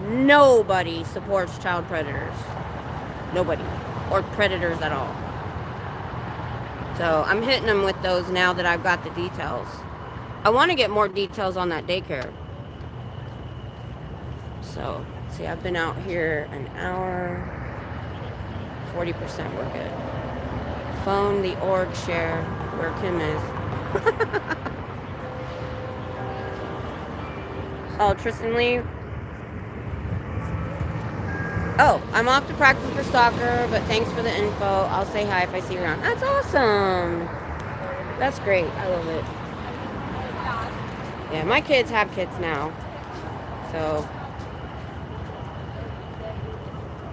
Speaker 1: nobody supports child predators. Nobody. Or predators at all. So I'm hitting them with those now that I've got the details. I want to get more details on that daycare. So, see, I've been out here an hour. 40%, we're good. Phone the org share where Kim is. Oh, Tristan Lee. Oh, I'm off to practice for soccer, but thanks for the info. I'll say hi if I see you around. That's awesome. That's great. I love it. Yeah, my kids have kids now. So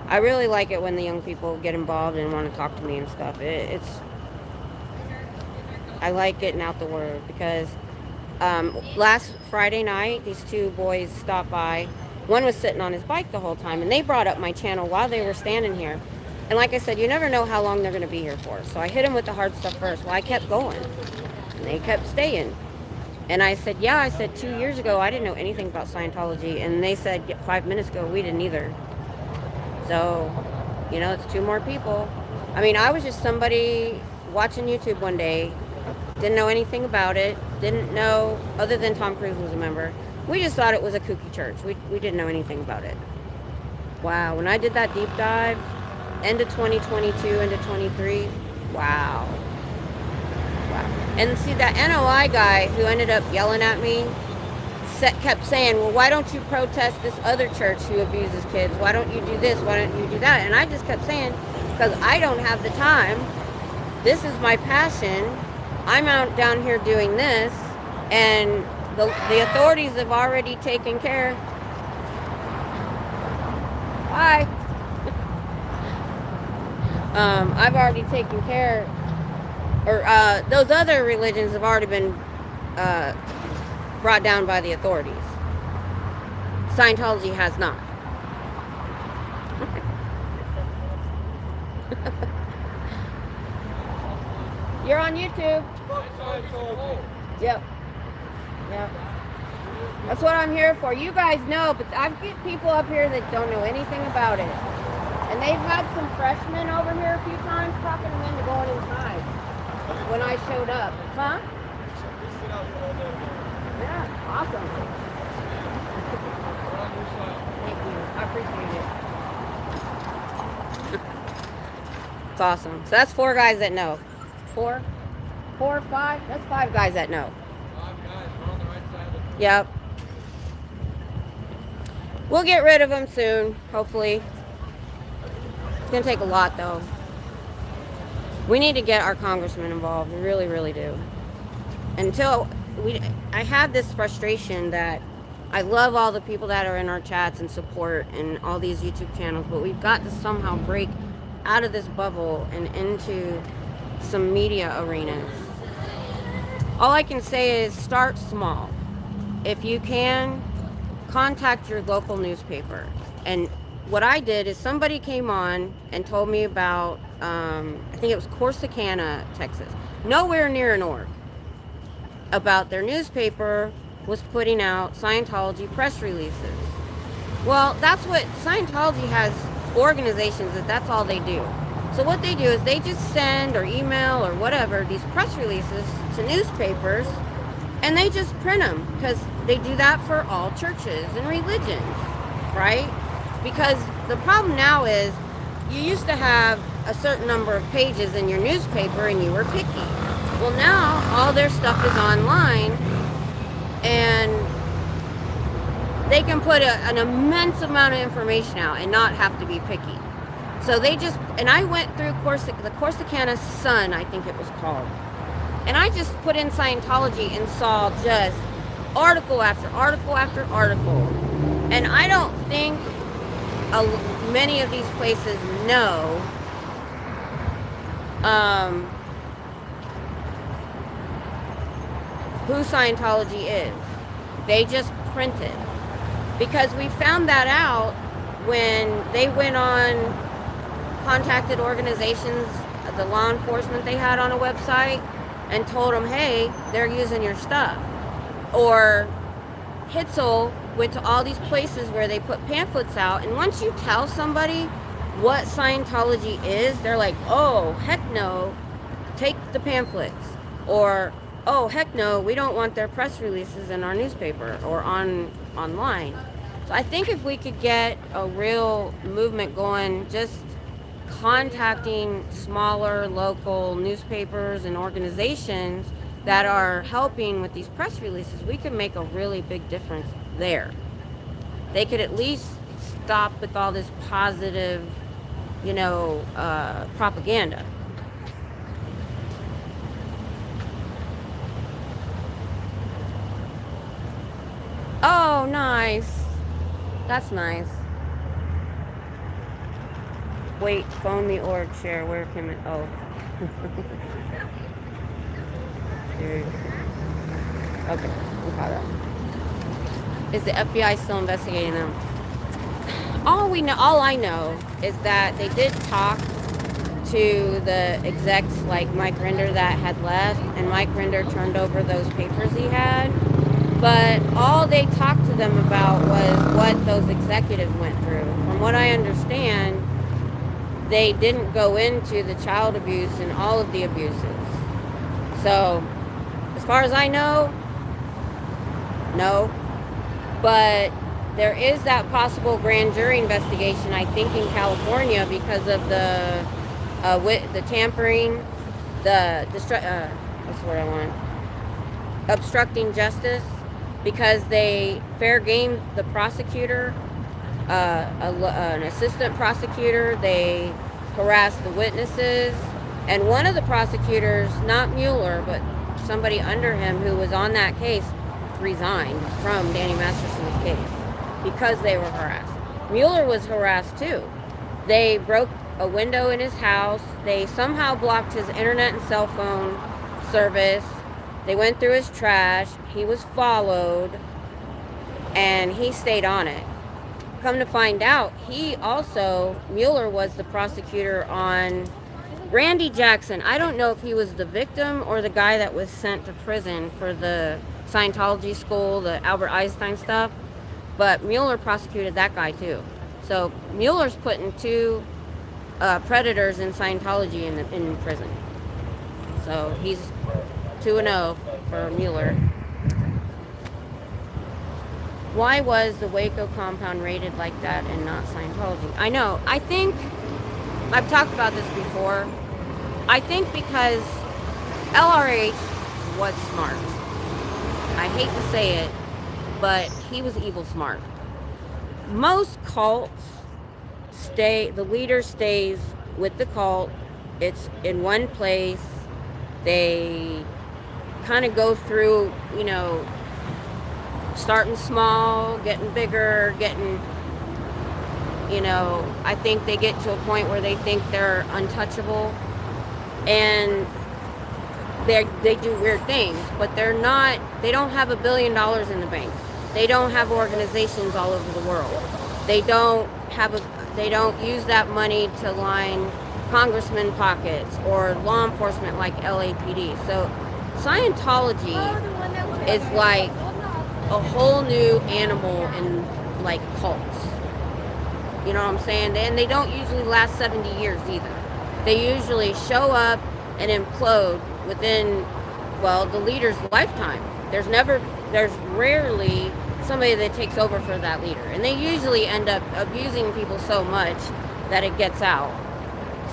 Speaker 1: I really like it when the young people get involved and want to talk to me and stuff. I like getting out the word because last Friday night, these two boys stopped by. One was sitting on his bike the whole time, and they brought up my channel while they were standing here. And like I said, you never know how long they're going to be here for. So I hit them with the hard stuff first. Well, I kept going, and they kept staying. And I said, yeah, I said 2 years ago, I didn't know anything about Scientology. And they said 5 minutes ago, we didn't either. So, you know, it's two more people. I mean, I was just somebody watching YouTube one day, didn't know anything about it, didn't know, other than Tom Cruise was a member. We just thought it was a kooky church. We didn't know anything about it. Wow, when I did that deep dive, end of 2022, into 23, wow. Wow. And see, that NOI guy who ended up yelling at me kept saying, well, why don't you protest this other church who abuses kids? Why don't you do this? Why don't you do that? And I just kept saying, because I don't have the time. This is my passion. I'm out down here doing this, and the authorities have already taken care. Bye. I've already taken care, or those other religions have already been brought down by the authorities. Scientology has not. You're on YouTube. Yep. Yep. That's what I'm here for. You guys know, but I've get people up here that don't know anything about it. And they've had some freshmen over here a few times talking them into going inside when I showed up. Huh? Yeah, awesome. Thank you. I appreciate it. It's awesome. So that's 4 guys that know. 4 or 5? That's 5 guys that know.
Speaker 2: 5 guys. We're on the right side of it.
Speaker 1: Yep. We'll get rid of them soon, hopefully. It's going to take a lot, though. We need to get our congressman involved. We really, really do. Until I have this frustration that I love all the people that are in our chats and support and all these YouTube channels, but we've got to somehow break out of this bubble and into some media arenas. All I can say is start small. If you can, contact your local newspaper. And what I did is somebody came on and told me about, I think it was Corsicana, Texas, nowhere near an org, about their newspaper was putting out Scientology press releases. Well, that's what Scientology has, organizations that's all they do. So what they do is they just send or email or whatever these press releases to newspapers, and they just print them because they do that for all churches and religions, right? Because the problem now is you used to have a certain number of pages in your newspaper and you were picky. Well, now all their stuff is online, and they can put an immense amount of information out and not have to be picky. So they just, and I went through the Corsicana Sun, I think it was called, and I just put in Scientology and saw just article after article after article. And I don't think many of these places know who Scientology is. They just print it. Because we found that out when they went on, contacted organizations, the law enforcement they had on a website, and told them, hey, they're using your stuff. Or Hitzel went to all these places where they put pamphlets out, and once you tell somebody what Scientology is, they're like, oh, heck no, take the pamphlets. Or, oh, heck no, we don't want their press releases in our newspaper or online. So I think if we could get a real movement going, just contacting smaller local newspapers and organizations that are helping with these press releases, we could make a really big difference there. They could at least stop with all this positive, propaganda. Oh, nice. That's nice. Wait, phone the org share. Where can it? Oh. Dude. Okay, we caught up. Is the FBI still investigating them? All I know is that they did talk to the execs like Mike Rinder that had left, and Mike Rinder turned over those papers he had. But all they talked to them about was what those executives went through. From what I understand, they didn't go into the child abuse and all of the abuses. So, as far as I know, no. But there is that possible grand jury investigation, I think, in California because of the tampering, what's the word I want? Obstructing justice, because they fair gamed the prosecutor, an assistant prosecutor. They harassed the witnesses, and one of the prosecutors, not Mueller, but somebody under him who was on that case, resigned from Danny Masterson's case because they were harassed. Mueller was harassed too. They broke a window in his house. They somehow blocked his internet and cell phone service. They went through his trash. He was followed, and he stayed on it. Come to find out, Mueller was the prosecutor on Randy Jackson. I don't know if he was the victim or the guy that was sent to prison for the Scientology school, the Albert Einstein stuff, but Mueller prosecuted that guy too. So Mueller's putting two predators in Scientology in prison. So he's 2-0 for Mueller. Why was the Waco compound rated like that and not Scientology? I know. I think I've talked about this before. I think because LRH was smart. I hate to say it, but he was evil smart. Most cults the leader stays with the cult. It's in one place. They kind of go through, starting small, getting bigger, I think they get to a point where they think they're untouchable, and they do weird things, but they don't have $1 billion in the bank. They don't have organizations all over the world. They don't use that money to line congressmen pockets or law enforcement like LAPD. So Scientology is like a whole new animal in like cults. You know what I'm saying? And they don't usually last 70 years either. They usually show up and implode within, the leader's lifetime. There's rarely somebody that takes over for that leader. And they usually end up abusing people so much that it gets out.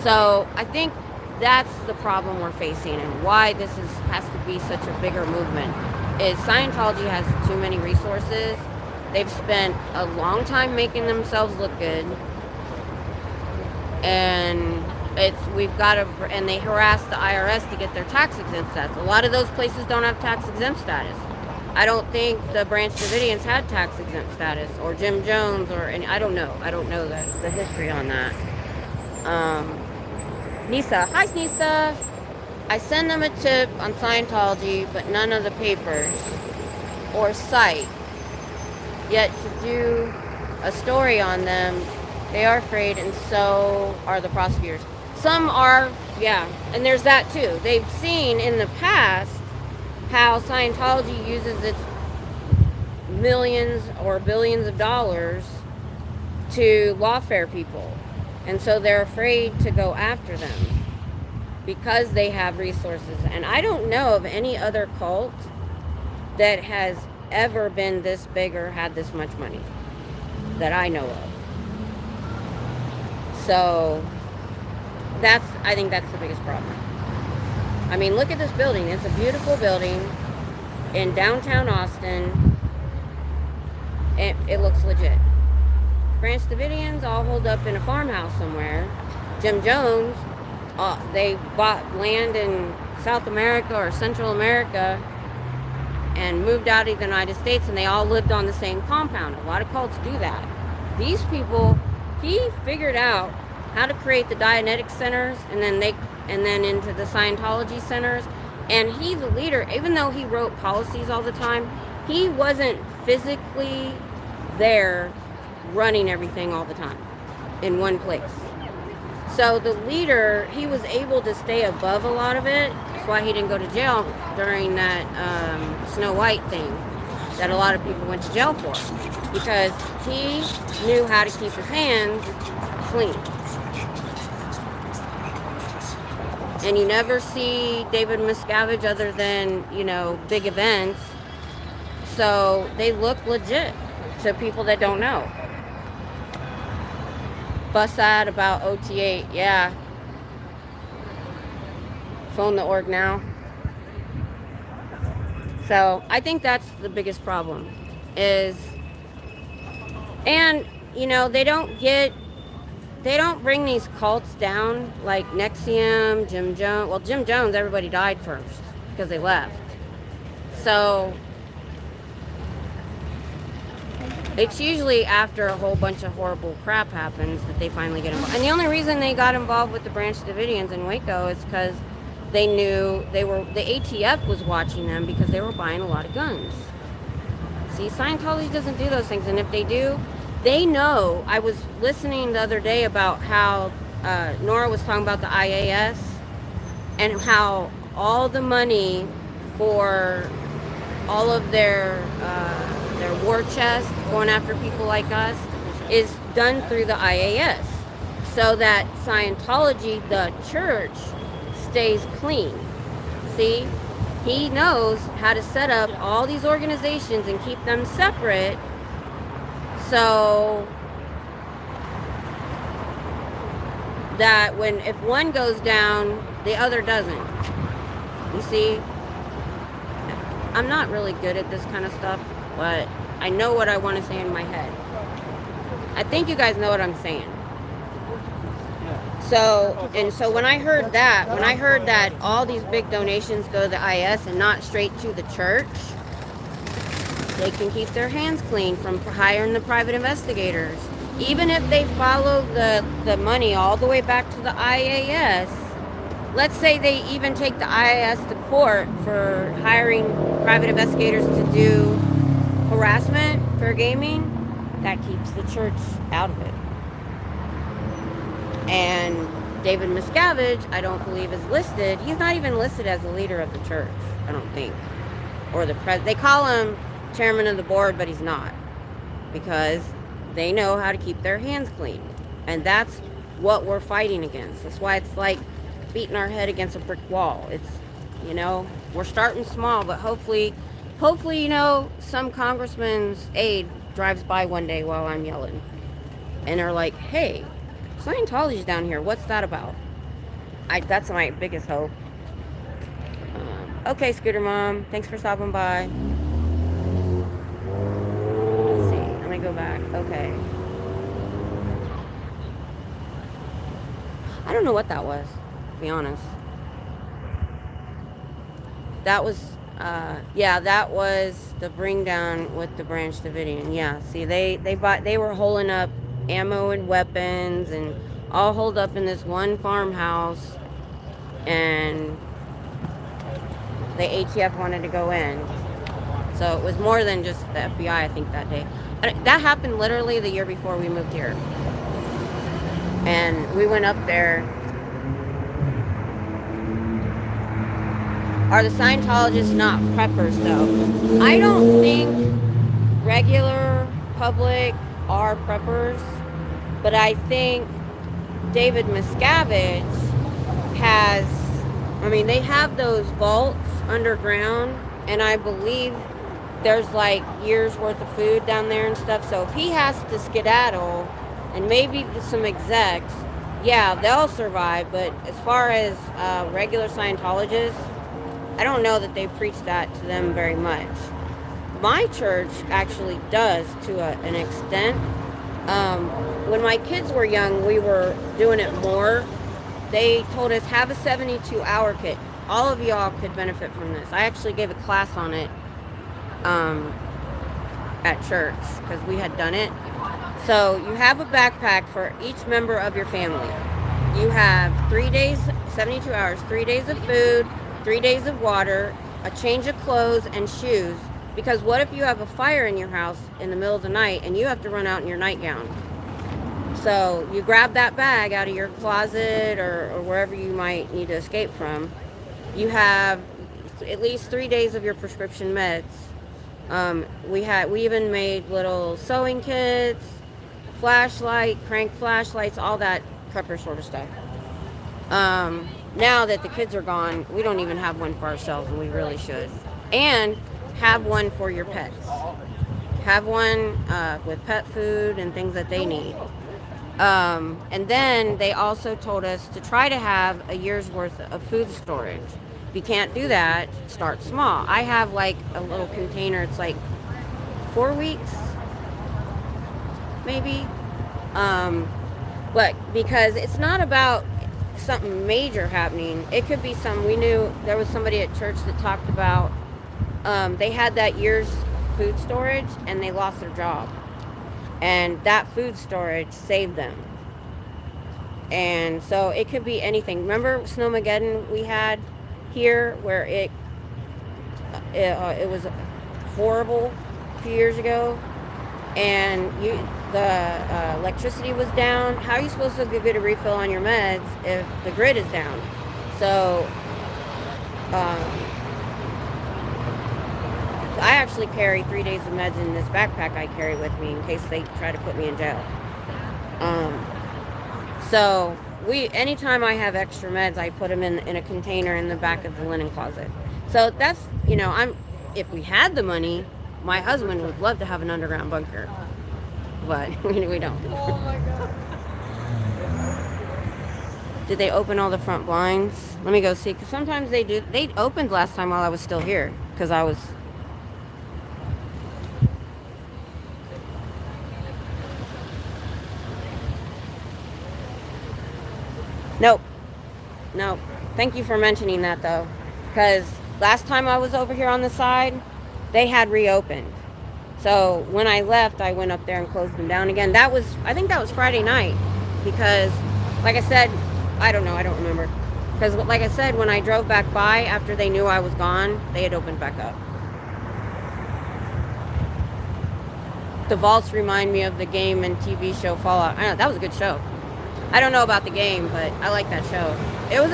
Speaker 1: So I think that's the problem we're facing, and why this has to be such a bigger movement is Scientology has too many resources. They've spent a long time making themselves look good, and and they harass the IRS to get their tax exempt status. A lot of those places don't have tax exempt status. I don't think the Branch Davidians had tax exempt status, or Jim Jones, I don't know. I don't know the history on that. Nisa, hi Nisa. I send them a tip on Scientology, but none of the papers or site. Yet to do a story on them, they are afraid, and so are the prosecutors. Some are, yeah, and there's that too. They've seen in the past how Scientology uses its millions or billions of dollars to lawfare people. And so they're afraid to go after them because they have resources. And I don't know of any other cult that has ever been this big or had this much money that I know of. So I think that's the biggest problem. I mean, look at this building. It's a beautiful building in downtown Austin. It looks legit. Branch Davidians all holed up in a farmhouse somewhere. Jim Jones, they bought land in South America or Central America and moved out of the United States, and they all lived on the same compound. A lot of cults do that. These people, he figured out how to create the Dianetic centers, and then into the Scientology centers. And he's the leader, even though he wrote policies all the time. He wasn't physically there running everything all the time in one place. So the leader, he was able to stay above a lot of it. That's why he didn't go to jail during that Snow White thing that a lot of people went to jail for, because he knew how to keep his hands clean. And you never see David Miscavige other than, big events. So they look legit to people that don't know. Bussad about OT8, yeah. Phone the org now. So I think that's the biggest problem is, and they don't bring these cults down like Nexium, Jim Jones. Well, Jim Jones, everybody died first because they left. So it's usually after a whole bunch of horrible crap happens that they finally get involved. And the only reason they got involved with the Branch Davidians in Waco is because they knew the ATF was watching them because they were buying a lot of guns. See, Scientology doesn't do those things, and if they do, they know. I was listening the other day about how Nora was talking about the IAS and how all the money for all of their war chest going after people like us is done through the IAS, so that Scientology, the church, stays clean. See, he knows how to set up all these organizations and keep them separate, so that if one goes down, the other doesn't. You see, I'm not really good at this kind of stuff, but I know what I want to say in my head. I think you guys know what I'm saying. So when I heard that all these big donations go to the IS and not straight to the church, they can keep their hands clean from hiring the private investigators. Even if they follow the money all the way back to the IAS, let's say they even take the IAS to court for hiring private investigators to do harassment, fair gaming, that keeps the church out of it. And David Miscavige, I don't believe is listed. He's not even listed as the leader of the church, I don't think. Or the president. They call him chairman of the board, but he's not. Because they know how to keep their hands clean. And that's what we're fighting against. That's why it's like beating our head against a brick wall. It's, we're starting small, but hopefully, some congressman's aide drives by one day while I'm yelling. And they're like, hey, Scientology's down here. What's that about? That's my biggest hope. Okay, Scooter Mom. Thanks for stopping by. Let's see. Let me go back. Okay. I don't know what that was, to be honest. That was, that was the bring down with the Branch Davidian. Yeah, see, they were holding up ammo and weapons and all holed up in this one farmhouse, and the ATF wanted to go in. So it was more than just the FBI, I think, that day. That happened literally the year before we moved here. And we went up there. Are the Scientologists not preppers, though? I don't think regular public are preppers, but I think David Miscavige they have those vaults underground, and I believe there's like years worth of food down there and stuff. So if he has to skedaddle, and maybe some execs, yeah, they'll survive. But as far as regular Scientologists, I don't know that they preach that to them very much. My church actually does to an extent, When my kids were young, we were doing it more. They told us have a 72-hour kit. All of y'all could benefit from this. I actually gave a class on it at church because we had done it. So you have a backpack for each member of your family. You have 3 days, 72 hours, 3 days of food, 3 days of water, a change of clothes and shoes. Because what if you have a fire in your house in the middle of the night and you have to run out in your nightgown? So you grab that bag out of your closet or wherever you might need to escape from. You have at least 3 days of your prescription meds. We even made little sewing kits, flashlight, crank flashlights, all that prepper sort of stuff. Now that the kids are gone, we don't even have one for ourselves, and we really should. And have one for your pets. Have one with pet food and things that they need. And then they also told us to try to have a year's worth of food storage. If you can't do that, start small. I have like a little container. It's like 4 weeks, maybe. But because it's not about something major happening. It could be some, we knew there was somebody at church that talked about they had that year's food storage and they lost their job. And that food storage saved them. And so it could be anything. Remember Snowmageddon we had here where it was horrible a few years ago, and the electricity was down. How are you supposed to get a refill on your meds if the grid is down? So I actually carry 3 days of meds in this backpack I carry with me in case they try to put me in jail. So anytime I have extra meds, I put them in a container in the back of the linen closet. So that's, if we had the money, my husband would love to have an underground bunker, but we don't.
Speaker 2: Oh my God.
Speaker 1: Did they open all the front blinds? Let me go see, because sometimes they do. They opened last time while I was still here, because I was... Nope. Thank you for mentioning that, though, because last time I was over here on the side, they had reopened. So when I left, I went up there and closed them down again. I think that was Friday night, because, like I said, I don't remember. Because, like I said, when I drove back by after they knew I was gone, they had opened back up. The vaults remind me of the game and TV show Fallout. I know, that was a good show. I don't know about the game, but I like that show. It was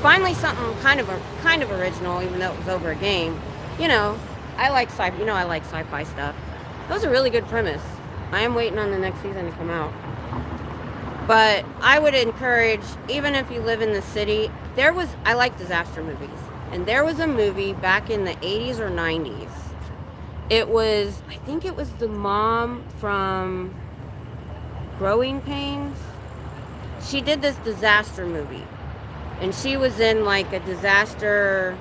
Speaker 1: finally something kind of original, even though it was over a game. I like sci-fi stuff. That was a really good premise. I am waiting on the next season to come out. But I would encourage, even if you live in the city, I like disaster movies. And there was a movie back in the 80s or 90s. I think it was the mom from Growing Pains. She did this disaster movie, and she was in like a disaster.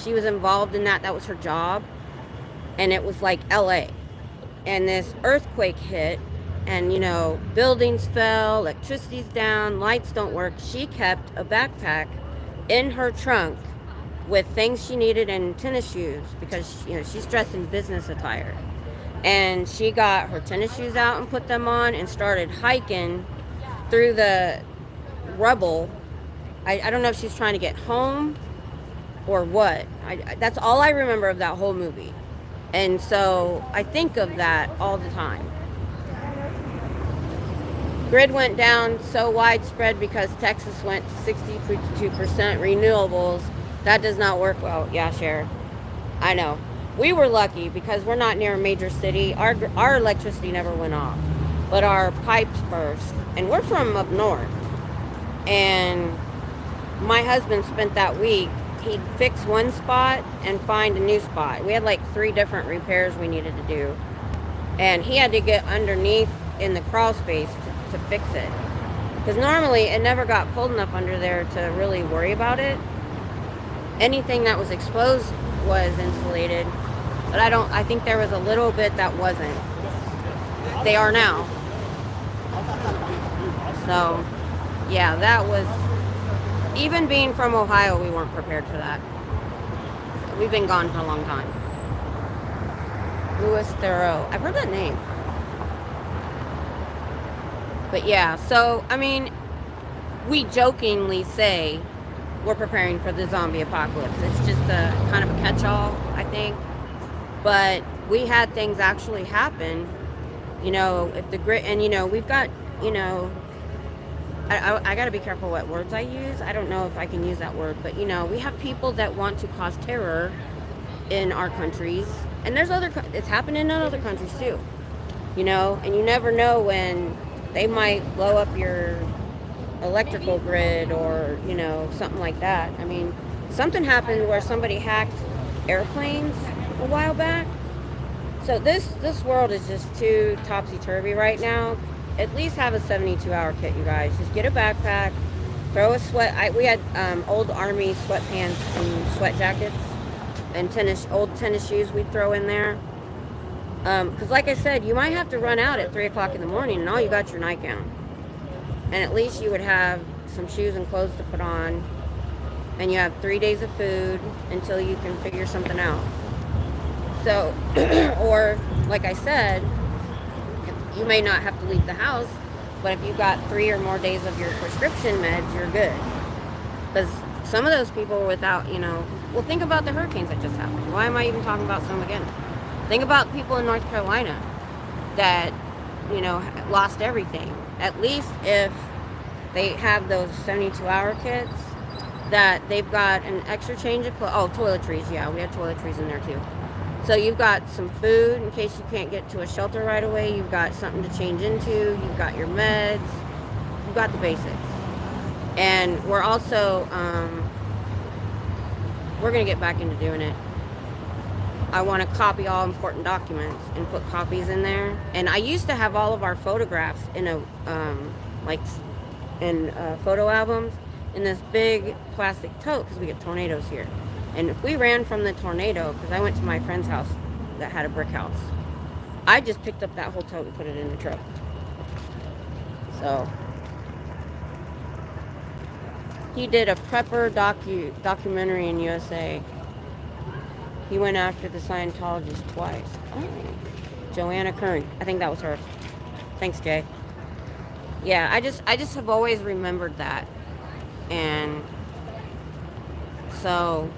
Speaker 1: She was involved in that. That was her job, and it was like LA, and this earthquake hit, and buildings fell, electricity's down, lights don't work. She kept a backpack in her trunk with things she needed and tennis shoes, because she's dressed in business attire, and she got her tennis shoes out and put them on and started hiking through the rubble. I don't know if she's trying to get home or what. That's all I remember of that whole movie. And so I think of that all the time. Grid went down so widespread because Texas went to 62% renewables. That does not work well. Yeah, Cher. I know. We were lucky because we're not near a major city. Our electricity never went off, but our pipes burst. And we're from up north. And my husband spent that week, he'd fix one spot and find a new spot. We had like 3 different repairs we needed to do. And he had to get underneath in the crawl space to fix it. Because normally it never got cold enough under there to really worry about it. Anything that was exposed was insulated. But I think there was a little bit that wasn't. They are now. So, yeah, that was, even being from Ohio, we weren't prepared for that. We've been gone for a long time. Louis Theroux. I've heard that name. But yeah, so, I mean, we jokingly say we're preparing for the zombie apocalypse. It's just a kind of a catch-all, I think. But we had things actually happen, you know, if the grit, and you know, we've got, you know, I got to be careful what words I use. I don't know if I can use that word, but you know, we have people that want to cause terror in our countries, and there's other, it's happening in other countries too, you know, and you never know when they might blow up your electrical grid or, you know, something like that. I mean, something happened where somebody hacked airplanes a while back. So this world is just too topsy-turvy right now. At least have a 72-hour kit, you guys. Just get a backpack, throw a sweat. We had old army sweatpants and sweat jackets and old tennis shoes we'd throw in there. Because like I said, you might have to run out at 3 o'clock in the morning and all you got your nightgown. And at least you would have some shoes and clothes to put on. And you have 3 days of food until you can figure something out. So, or like I said, you may not have to leave the house, but if you've got 3 or more days of your prescription meds, you're good. Because some of those people were without, you know, well, think about the hurricanes that just happened. Why am I even talking about some again? Think about people in North Carolina that, you know, lost everything. At least if they have those 72-hour kits, that they've got an extra change of clothes. Oh, toiletries, yeah, we had toiletries in there too. So you've got some food in case you can't get to a shelter right away. You've got something to change into. You've got your meds. You've got the basics. And we're also, we're going to get back into doing it. I want to copy all important documents and put copies in there. And I used to have all of our photographs in a, photo albums in this big plastic tote because we get tornadoes here. And if we ran from the tornado, because I went to my friend's house that had a brick house, I just picked up that whole tote and put it in the truck. So he did a prepper documentary in USA. He went after the Scientologists twice. Oh, Joanna Kern. I think that was her. Thanks, Jay. Yeah, I just have always remembered that. And so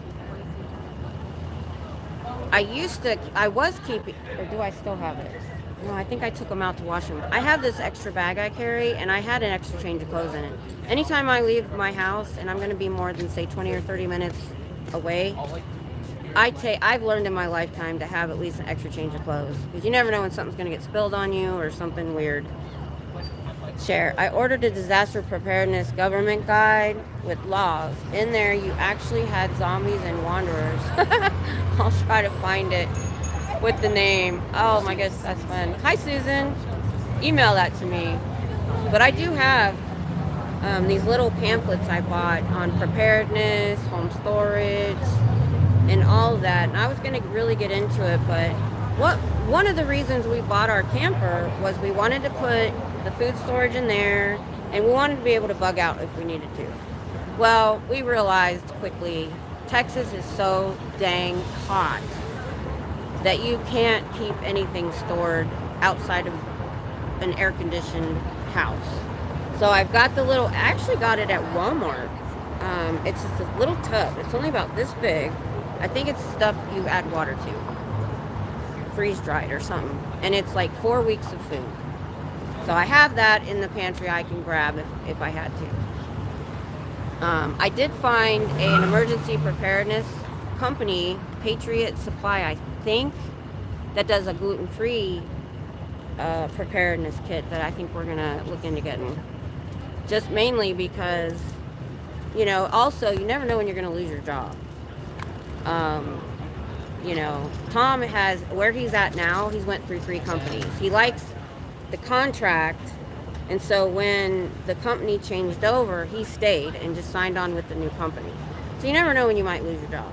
Speaker 1: I was keeping, or do I still have it? No, I think I took them out to wash them. I have this extra bag I carry, and I had an extra change of clothes in it. Anytime I leave my house, and I'm going to be more than, say, 20 or 30 minutes away, I've learned in my lifetime to have at least an extra change of clothes. Because you never know when something's going to get spilled on you or something weird. Share. I ordered a disaster preparedness government guide with laws. In there, you actually had zombies and wanderers. I'll try to find it with the name. Oh my goodness, that's fun. Hi, Susan. Email that to me. But I do have these little pamphlets I bought on preparedness, home storage, and all of that. And I was going to really get into it, but one of the reasons we bought our camper was we wanted to put the food storage in there, and we wanted to be able to bug out if we needed to. Well, we realized quickly Texas is so dang hot that you can't keep anything stored outside of an air-conditioned house. So I've got the little, I actually got it at Walmart. It's just a little tub. It's only about this big. I think it's stuff you add water to. Freeze-dried or something. And it's like 4 weeks of food. So I have that in the pantry I can grab if I had to. I did find an emergency preparedness company, Patriot Supply, I think, that does a gluten-free preparedness kit that I think we're going to look into getting. Just mainly because, you know, also you never know when you're going to lose your job. You know, Tom has, where he's at now, he's went through 3 companies. He likes the contract, and so when the company changed over, he stayed and just signed on with the new company. So you never know when you might lose your job.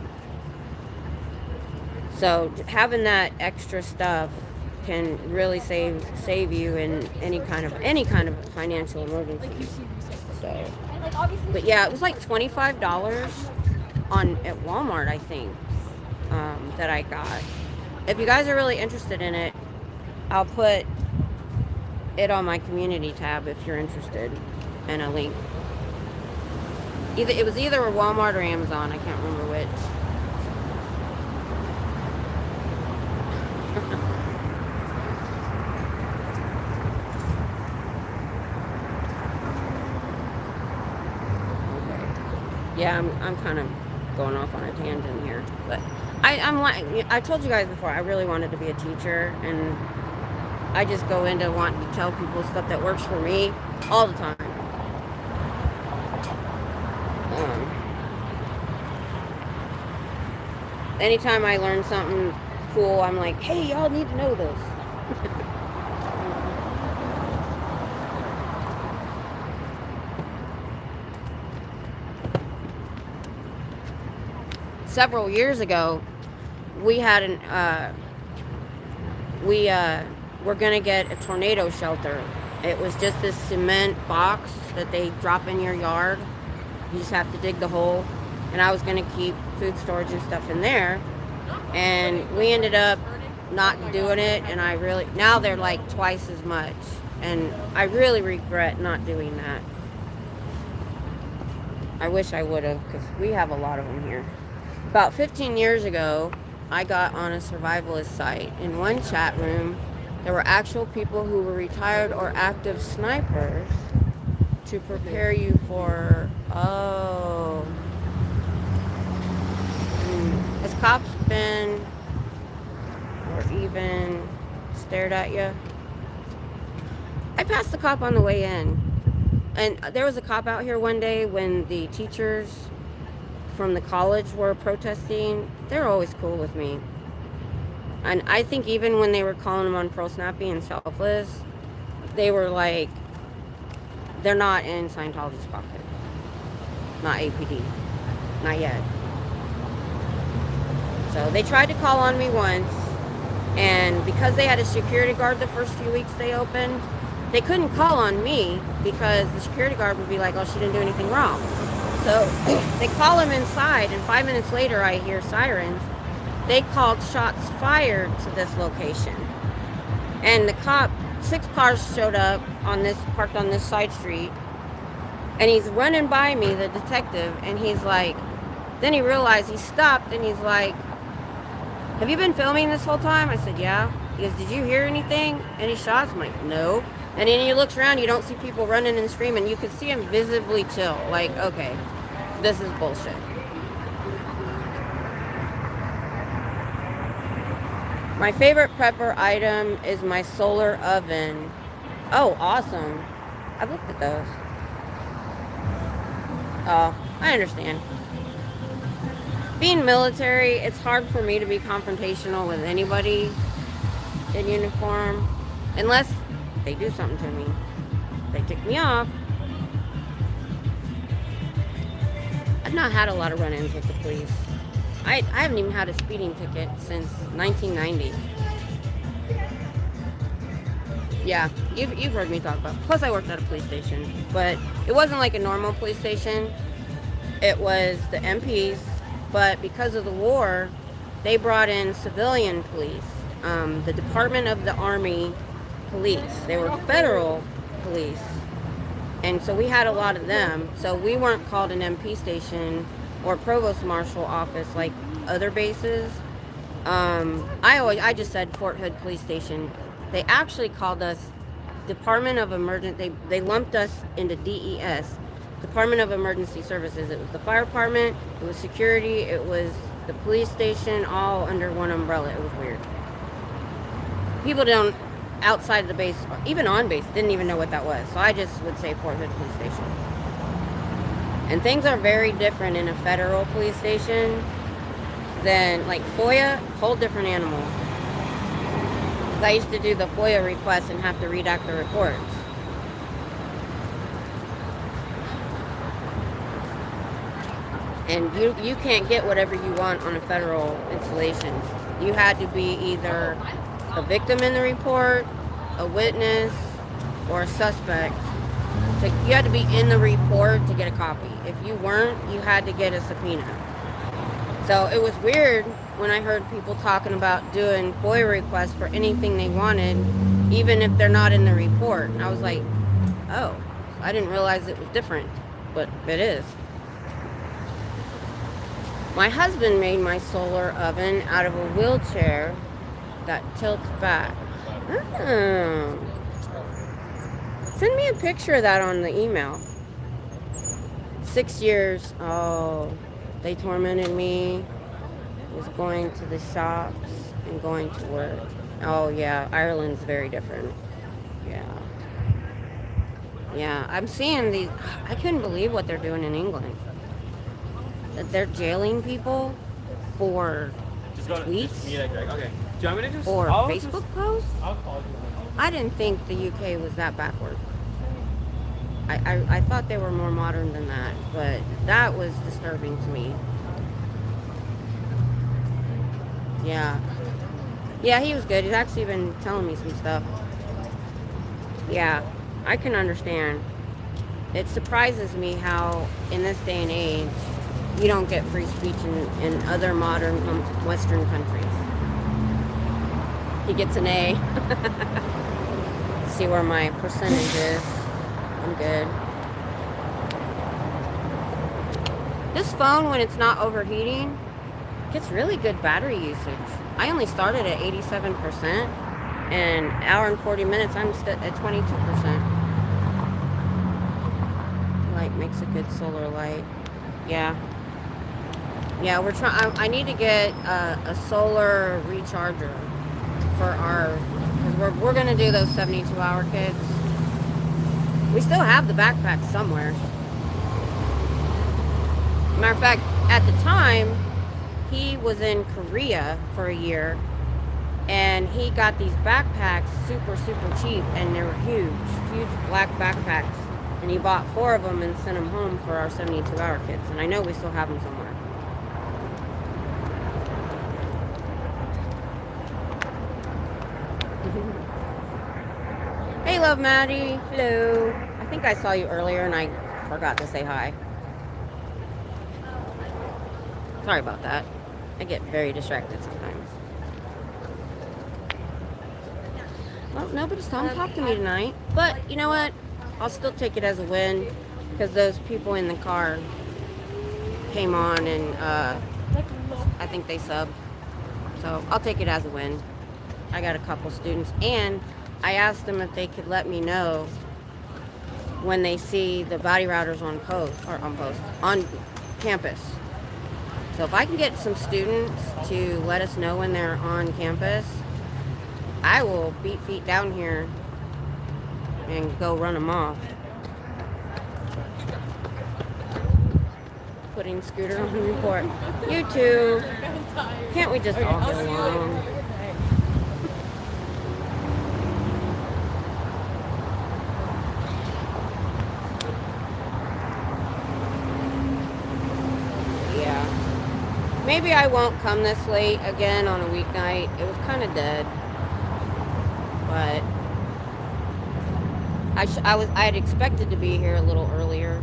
Speaker 1: So having that extra stuff can really save you in any kind of financial emergency. So, but yeah, it was like $25 at Walmart, I think, that I got. If you guys are really interested in it, I'll put it on my community tab if you're interested, and a link. It was either Walmart or Amazon. I can't remember which. Yeah, I'm kind of going off on a tangent here, but I'm like, I told you guys before, I really wanted to be a teacher, and I just go into wanting to tell people stuff that works for me all the time. Anytime I learn something cool, I'm like, hey, y'all need to know this. Several years ago, we had we're gonna get a tornado shelter. It was just this cement box that they drop in your yard. You just have to dig the hole. And I was gonna keep food storage and stuff in there. And we ended up not doing it, and now they're like twice as much. And I really regret not doing that. I wish I would have, because we have a lot of them here. About 15 years ago, I got on a survivalist site. In one chat room, there were actual people who were retired or active snipers to prepare you for, has cops been or even stared at you? I passed the cop on the way in. And there was a cop out here one day when the teachers from the college were protesting. They're always cool with me. And I think even when they were calling them on pro-snappy and selfless, they were like, they're not in Scientology's pocket. Not APD. Not yet. So they tried to call on me once, and because they had a security guard the first few weeks they opened, they couldn't call on me because the security guard would be like, oh, she didn't do anything wrong. So they call him inside, and 5 minutes later I hear sirens. They called shots fired to this location. And the cop, 6 cars showed up parked on this side street, and he's running by me, the detective, and he's like, then he realized, he stopped, and he's like, have you been filming this whole time? I said, yeah. He goes, did you hear anything? Any shots? I'm like, no. And then he looks around, you don't see people running and screaming. You could see him visibly chill. Like, okay, this is bullshit. My favorite prepper item is my solar oven. Oh, awesome. I've looked at those. Oh, I understand. Being military, it's hard for me to be confrontational with anybody in uniform. Unless they do something to me. They tick me off. I've not had a lot of run-ins with the police. I haven't even had a speeding ticket since 1990. Yeah, you've heard me talk about it. Plus I worked at a police station. But it wasn't like a normal police station. It was the MPs. But because of the war, they brought in civilian police. The Department of the Army police. They were federal police. And so we had a lot of them. So we weren't called an MP station or provost marshal office like other bases. I just said Fort Hood Police Station. They actually called us Department of Emergency. They lumped us into DES, Department of Emergency Services. It was the fire department, it was security, it was the police station, all under one umbrella. It was weird. People don't outside the base, even on base, didn't even know what that was. So I just would say Fort Hood Police Station. And things are very different in a federal police station than, like, FOIA, whole different animal. I used to do the FOIA requests and have to redact the reports. And you can't get whatever you want on a federal installation. You had to be either a victim in the report, a witness, or a suspect. So you had to be in the report to get a copy. If you weren't, you had to get a subpoena. So it was weird when I heard people talking about doing FOIA requests for anything they wanted, even if they're not in the report. And I was like, oh, I didn't realize it was different, but it is. My husband made my solar oven out of a wheelchair that tilts back. Oh. Send me a picture of that on the email. 6 years. Oh, they tormented me. Was going to the shops and going to work. Oh yeah, Ireland's very different. Yeah. Yeah, I'm seeing these. I couldn't believe what they're doing in England. That they're jailing people for tweets
Speaker 2: Okay. Do you want me to just,
Speaker 1: or Facebook posts.
Speaker 2: I'll call you.
Speaker 1: I didn't think the UK was that backward. I thought they were more modern than that, but that was disturbing to me. Yeah. Yeah, he was good. He's actually been telling me some stuff. Yeah, I can understand. It surprises me how, in this day and age, you don't get free speech in other modern Western countries. He gets an A. See where my percentage is. I'm good. This phone, when it's not overheating, gets really good battery usage. I only started at 87%, and an hour and 40 minutes, I'm at 22%. Light makes a good solar light. Yeah. Yeah, we're trying. I need to get a solar recharger for our, because we're gonna do those 72-hour kits. We still have the backpacks somewhere. Matter of fact, at the time, he was in Korea for a year, and he got these backpacks super cheap, and they were huge black backpacks, and he bought 4 of them and sent them home for our 72-hour kits, and I know we still have them somewhere. Hey, Love Maddie. Hello. I think I saw you earlier and I forgot to say hi. Sorry about that. I get very distracted sometimes. Well, nobody's talking to me tonight. But you know what? I'll still take it as a win, because those people in the car came on and I think they subbed. So I'll take it as a win. I got a couple students, and I asked them if they could let me know when they see the body routers on campus. So if I can get some students to let us know when they're on campus, I will beat feet down here and go run them off. Putting Scooter on the report. You too. Can't we just all get along? Maybe I won't come this late again on a weeknight. It was kind of dead, but I had expected to be here a little earlier.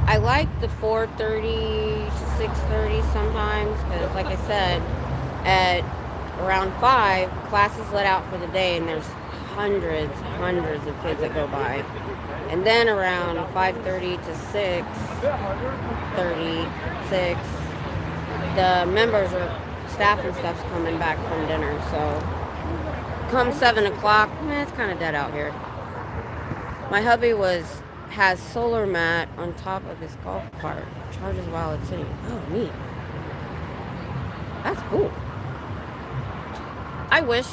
Speaker 1: I like the 4:30 to 6:30 sometimes, because like I said, at around 5, class is let out for the day, and there's hundreds of kids that go by. And then around 5:30 to 6:36, the members or staff and stuff's coming back from dinner. So come 7 o'clock, it's kind of dead out here. My hubby has solar mat on top of his golf cart. Charges while it's sitting. Oh, neat. That's cool. I wish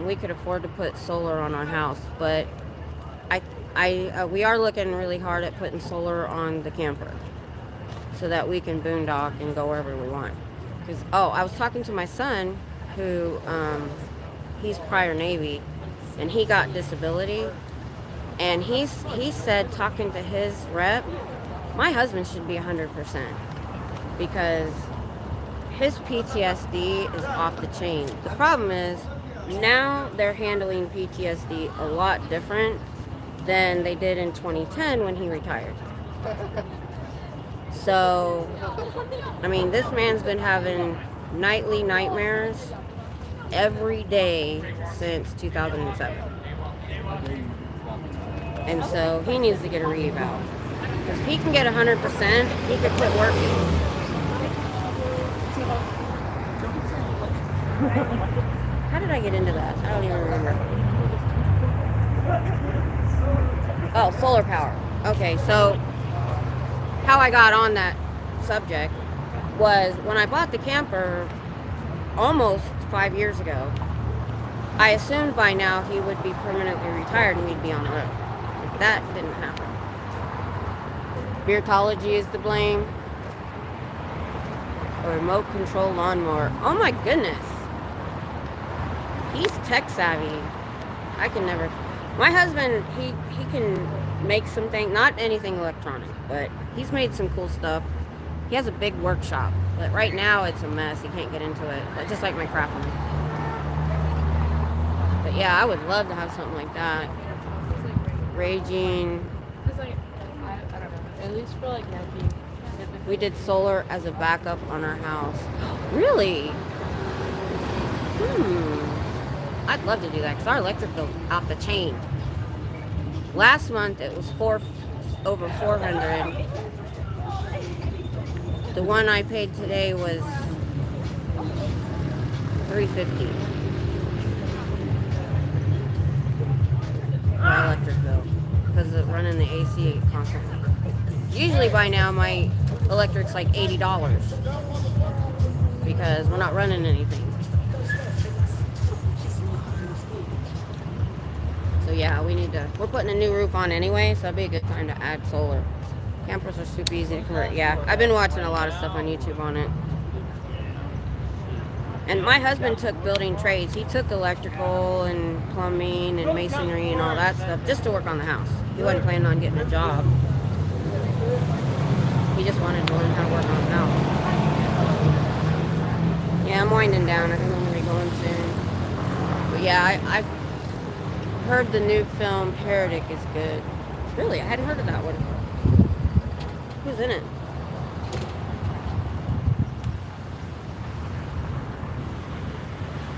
Speaker 1: we could afford to put solar on our house, but we are looking really hard at putting solar on the camper so that we can boondock and go wherever we want. Because I was talking to my son, who he's prior Navy, and he got disability, and he said, talking to his rep, my husband should be 100%, because his PTSD is off the chain. The problem is now they're handling PTSD a lot different than they did in 2010 when he retired. So, I mean, this man's been having nightly nightmares every day since 2007. And so he needs to get a reeval. Because if he can get 100%, he could quit working. How did I get into that? I don't even remember. Oh, solar power. Okay, so how I got on that subject was when I bought the camper almost 5 years ago, I assumed by now he would be permanently retired and we'd be on the road. But that didn't happen. Scientology is to blame. A remote control lawnmower. Oh my goodness. He's tech savvy. I can never. My husband, he can make something, not anything electronic, but he's made some cool stuff. He has a big workshop, but right now it's a mess. He can't get into it, but just like my craft room. But yeah, I would love to have something like that. Raging.
Speaker 3: It's like, I don't know. At least for like netting.
Speaker 1: We did solar as a backup on our house. Really? I'd love to do that because our electric bill's off the chain. Last month it was over 400. The one I paid today was $350. My electric bill because of running the AC constantly. Usually by now my electric's like $80 because we're not running anything. So yeah, we're putting a new roof on anyway, so that'd be a good time to add solar. Campers are super easy to convert. Yeah, I've been watching a lot of stuff on YouTube on it. And my husband took building trades. He took electrical and plumbing and masonry and all that stuff just to work on the house. He wasn't planning on getting a job. He just wanted to learn how to work on the house. Yeah, I'm winding down. I think I'm going to be going soon. But yeah, I've heard the new film Heretic is good. Really? I hadn't heard of that one. Who's in it?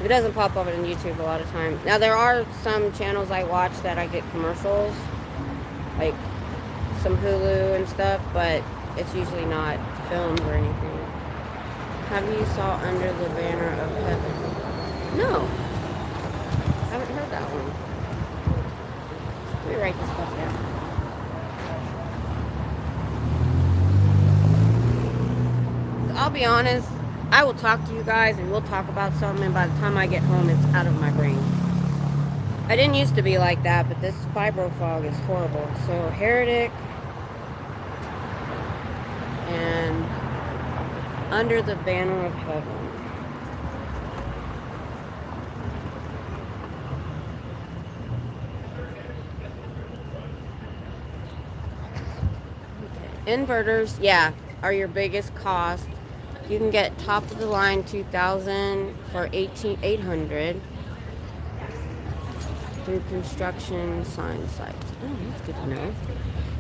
Speaker 1: It doesn't pop up on YouTube a lot of times. Now there are some channels I watch that I get commercials, like some Hulu and stuff, but it's usually not films or anything. Have you saw Under the Banner of Heaven? No. Haven't heard that one. Let me write this stuff down. I'll be honest, I will talk to you guys and we'll talk about something, and by the time I get home, it's out of my brain. I didn't used to be like that, but this fibro fog is horrible. So, Heretic and Under the Banner of Heaven. Inverters, yeah, are your biggest cost. You can get top of the line 2000 for 800 through construction sign sites. Oh, that's good to know.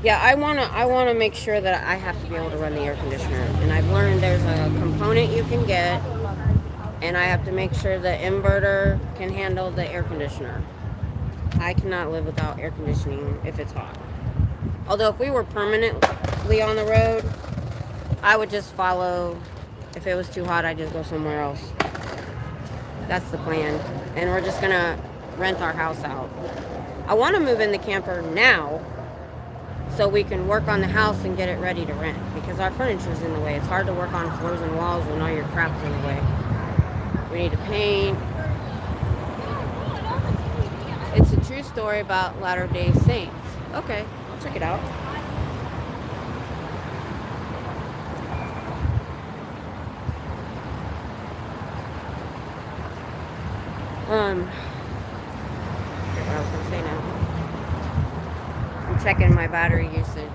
Speaker 1: Yeah, I wanna make sure that I have to be able to run the air conditioner, and I've learned there's a component you can get, and I have to make sure the inverter can handle the air conditioner. I cannot live without air conditioning if it's hot. Although if we were permanently on the road, I would just follow. If it was too hot, I'd just go somewhere else. That's the plan. And we're just gonna rent our house out. I want to move in the camper now so we can work on the house and get it ready to rent, because our furniture's in the way. It's hard to work on floors and walls when all your crap's in the way. We need to paint. It's a true story about Latter-day Saints. Okay, I'll check it out. What I was gonna say now. I'm checking my battery usage.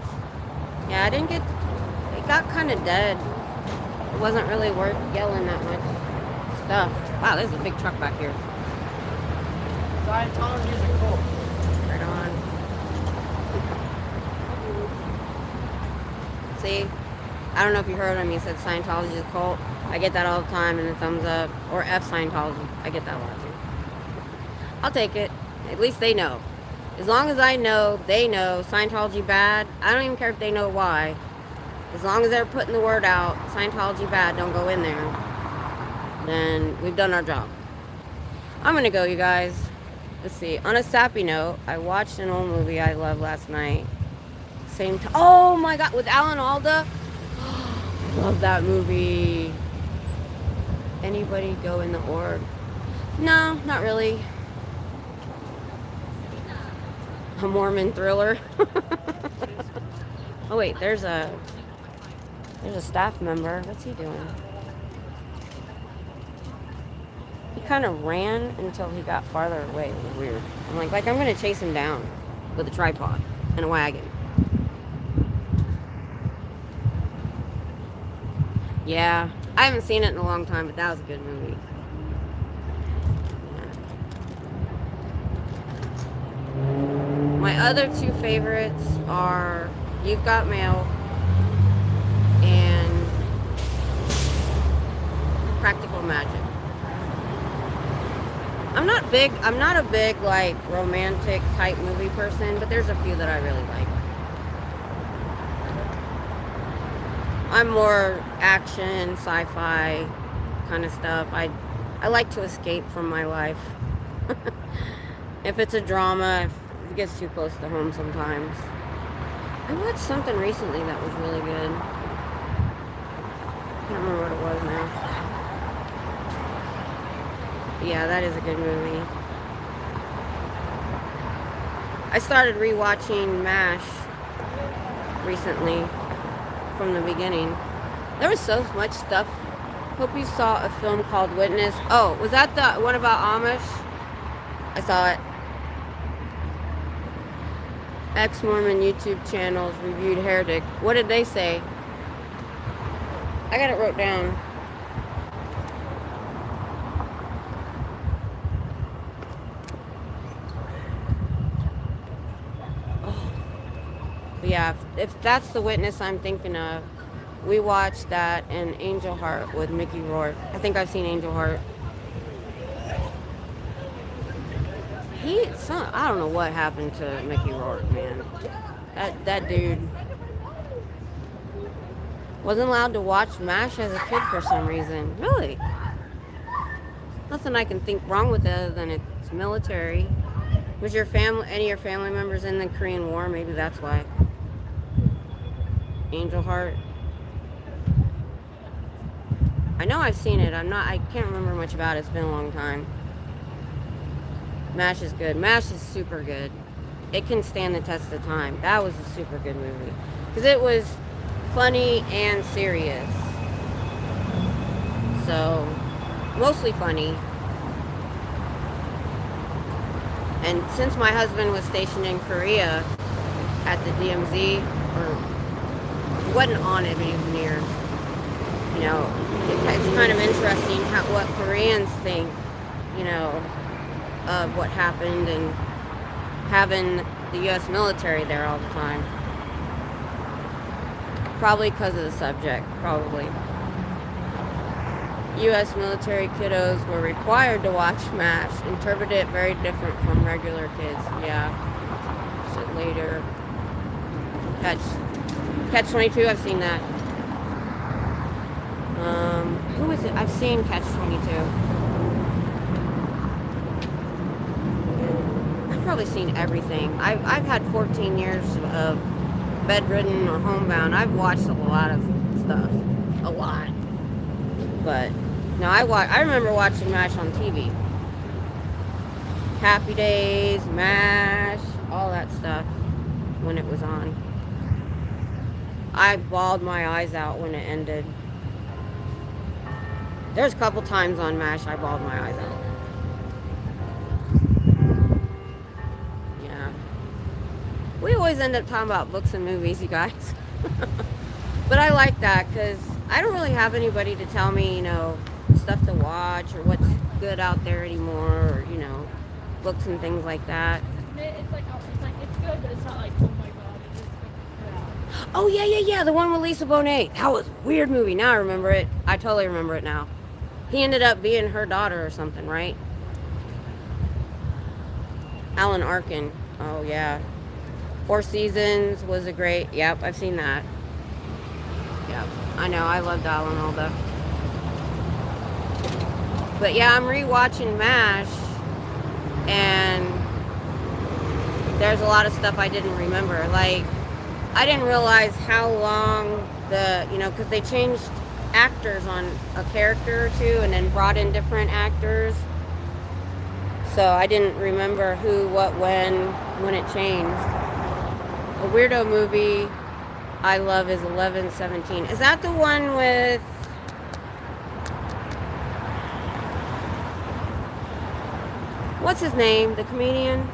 Speaker 1: Yeah, it got kind of dead It wasn't really worth yelling that much stuff. Wow, there's a big truck back here.
Speaker 2: Scientology is a cult.
Speaker 1: Right on. See? I don't know if you heard him. He said Scientology is a cult. I get that all the time in the thumbs up. Or F Scientology. I get that a lot too. I'll take it. At least they know. As long as I know, they know Scientology bad. I don't even care if they know why. As long as they're putting the word out, Scientology bad, don't go in there. Then we've done our job. I'm gonna go, you guys. Let's see. On a sappy note, I watched an old movie I loved last night. Same time. Oh my God, with Alan Alda. I love that movie. Anybody go in the orb? No, not really. A Mormon thriller. Oh wait, there's a staff member. What's he doing? He kind of ran until he got farther away. It was weird. I'm like I'm gonna chase him down with a tripod and a wagon. Yeah, I haven't seen it in a long time, but that was a good movie. My other two favorites are You've Got Mail and Practical Magic. I'm not a big like romantic type movie person, but there's a few that I really like. I'm more action, sci-fi kind of stuff. I like to escape from my life. If it's a drama, if it gets too close to home sometimes. I watched something recently that was really good. Can't remember what it was now. Yeah, that is a good movie. I started rewatching MASH recently from the beginning. There was so much stuff. Hope you saw a film called Witness. Oh, was that the one about Amish? I saw it. Ex-Mormon YouTube channels reviewed Heretic. What did they say? I got it wrote down. Oh. But yeah, if that's the Witness I'm thinking of, we watched that and Angel Heart with Mickey Rourke. I think I've seen Angel Heart. I don't know what happened to Mickey Rourke, man. That dude wasn't allowed to watch MASH as a kid for some reason. Really? Nothing I can think wrong with it other than it's military. Was your family, any of your family members in the Korean War? Maybe that's why. Angel Heart. I know I've seen it. I can't remember much about it. It's been a long time. MASH is good. MASH is super good. It can stand the test of time. That was a super good movie. Because it was funny and serious. So, mostly funny. And since my husband was stationed in Korea at the DMZ, or he wasn't on it, but he was near, you know, it's kind of interesting what Koreans think, you know, of what happened and having the U.S. military there all the time. Probably because of the subject, probably. U.S. military kiddos were required to watch MASH. Interpret it very different from regular kids. Yeah. Shit later. Catch 22, I've seen that. Who is it? I've seen Catch 22. I've probably seen everything. I've had 14 years of bedridden or homebound. I've watched a lot of stuff. A lot. But no, I remember watching MASH on TV. Happy Days, MASH, all that stuff when it was on. I bawled my eyes out when it ended. There's a couple times on MASH I bawled my eyes out. Yeah. We always end up talking about books and movies, you guys. But I like that because I don't really have anybody to tell me, stuff to watch or what's good out there anymore, or, books and things like that.
Speaker 3: It's good, but it's not like, oh my god, it's just yeah.
Speaker 1: Oh, yeah, the one with Lisa Bonet. That was a weird movie. Now I remember it. I totally remember it now. He ended up being her daughter or something, right? Alan Arkin. Oh, yeah. Four Seasons was a great... Yep, I've seen that. Yep, I know. I loved Alan Alda. But yeah, I'm rewatching MASH, and there's a lot of stuff I didn't remember. Like, I didn't realize how long because they changed actors on a character or two and then brought in different actors. So I didn't remember who, what, when it changed. A weirdo movie I love is 11/17. Is that the one with... What's his name? The comedian?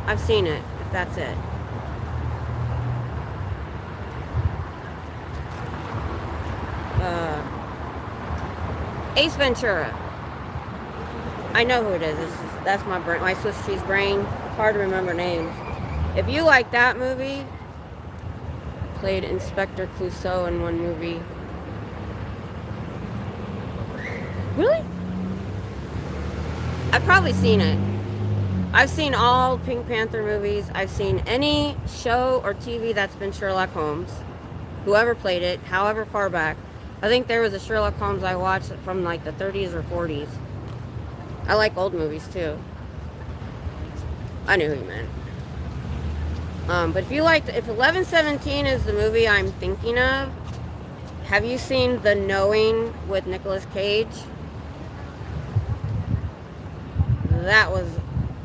Speaker 1: I've seen it, if that's it. Ace Ventura. I know who it is. That's my Swiss cheese brain. It's hard to remember names. If you like that movie, played Inspector Clouseau in one movie. Really? I've probably seen it. I've seen all Pink Panther movies. I've seen any show or TV that's been Sherlock Holmes. Whoever played it, however far back. I think there was a Sherlock Holmes I watched from like the 30s or 40s. I like old movies too. I knew who you meant. But if 11/17 is the movie I'm thinking of, have you seen The Knowing with Nicolas Cage? That was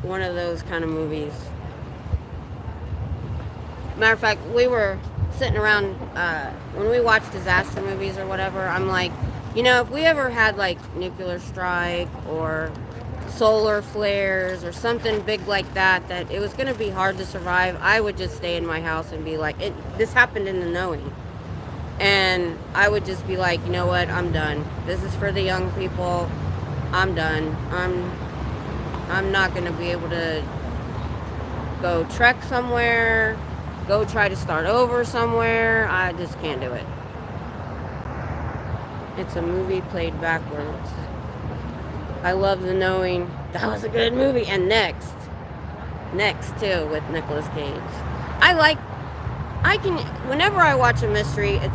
Speaker 1: one of those kind of movies. Matter of fact, we were sitting around when we watch disaster movies or whatever. I'm like, if we ever had like nuclear strike or solar flares or something big like that it was going to be hard to survive, I would just stay in my house and be like, this happened in The Knowing. And I would just be like, you know what, I'm done. This is for the young people. I'm done. I'm not going to be able to go trek somewhere, go try to start over somewhere. I just can't do it. It's a movie played backwards. I love The Knowing. That was a good movie. And Next too, with Nicolas Cage. Whenever I watch a mystery, it's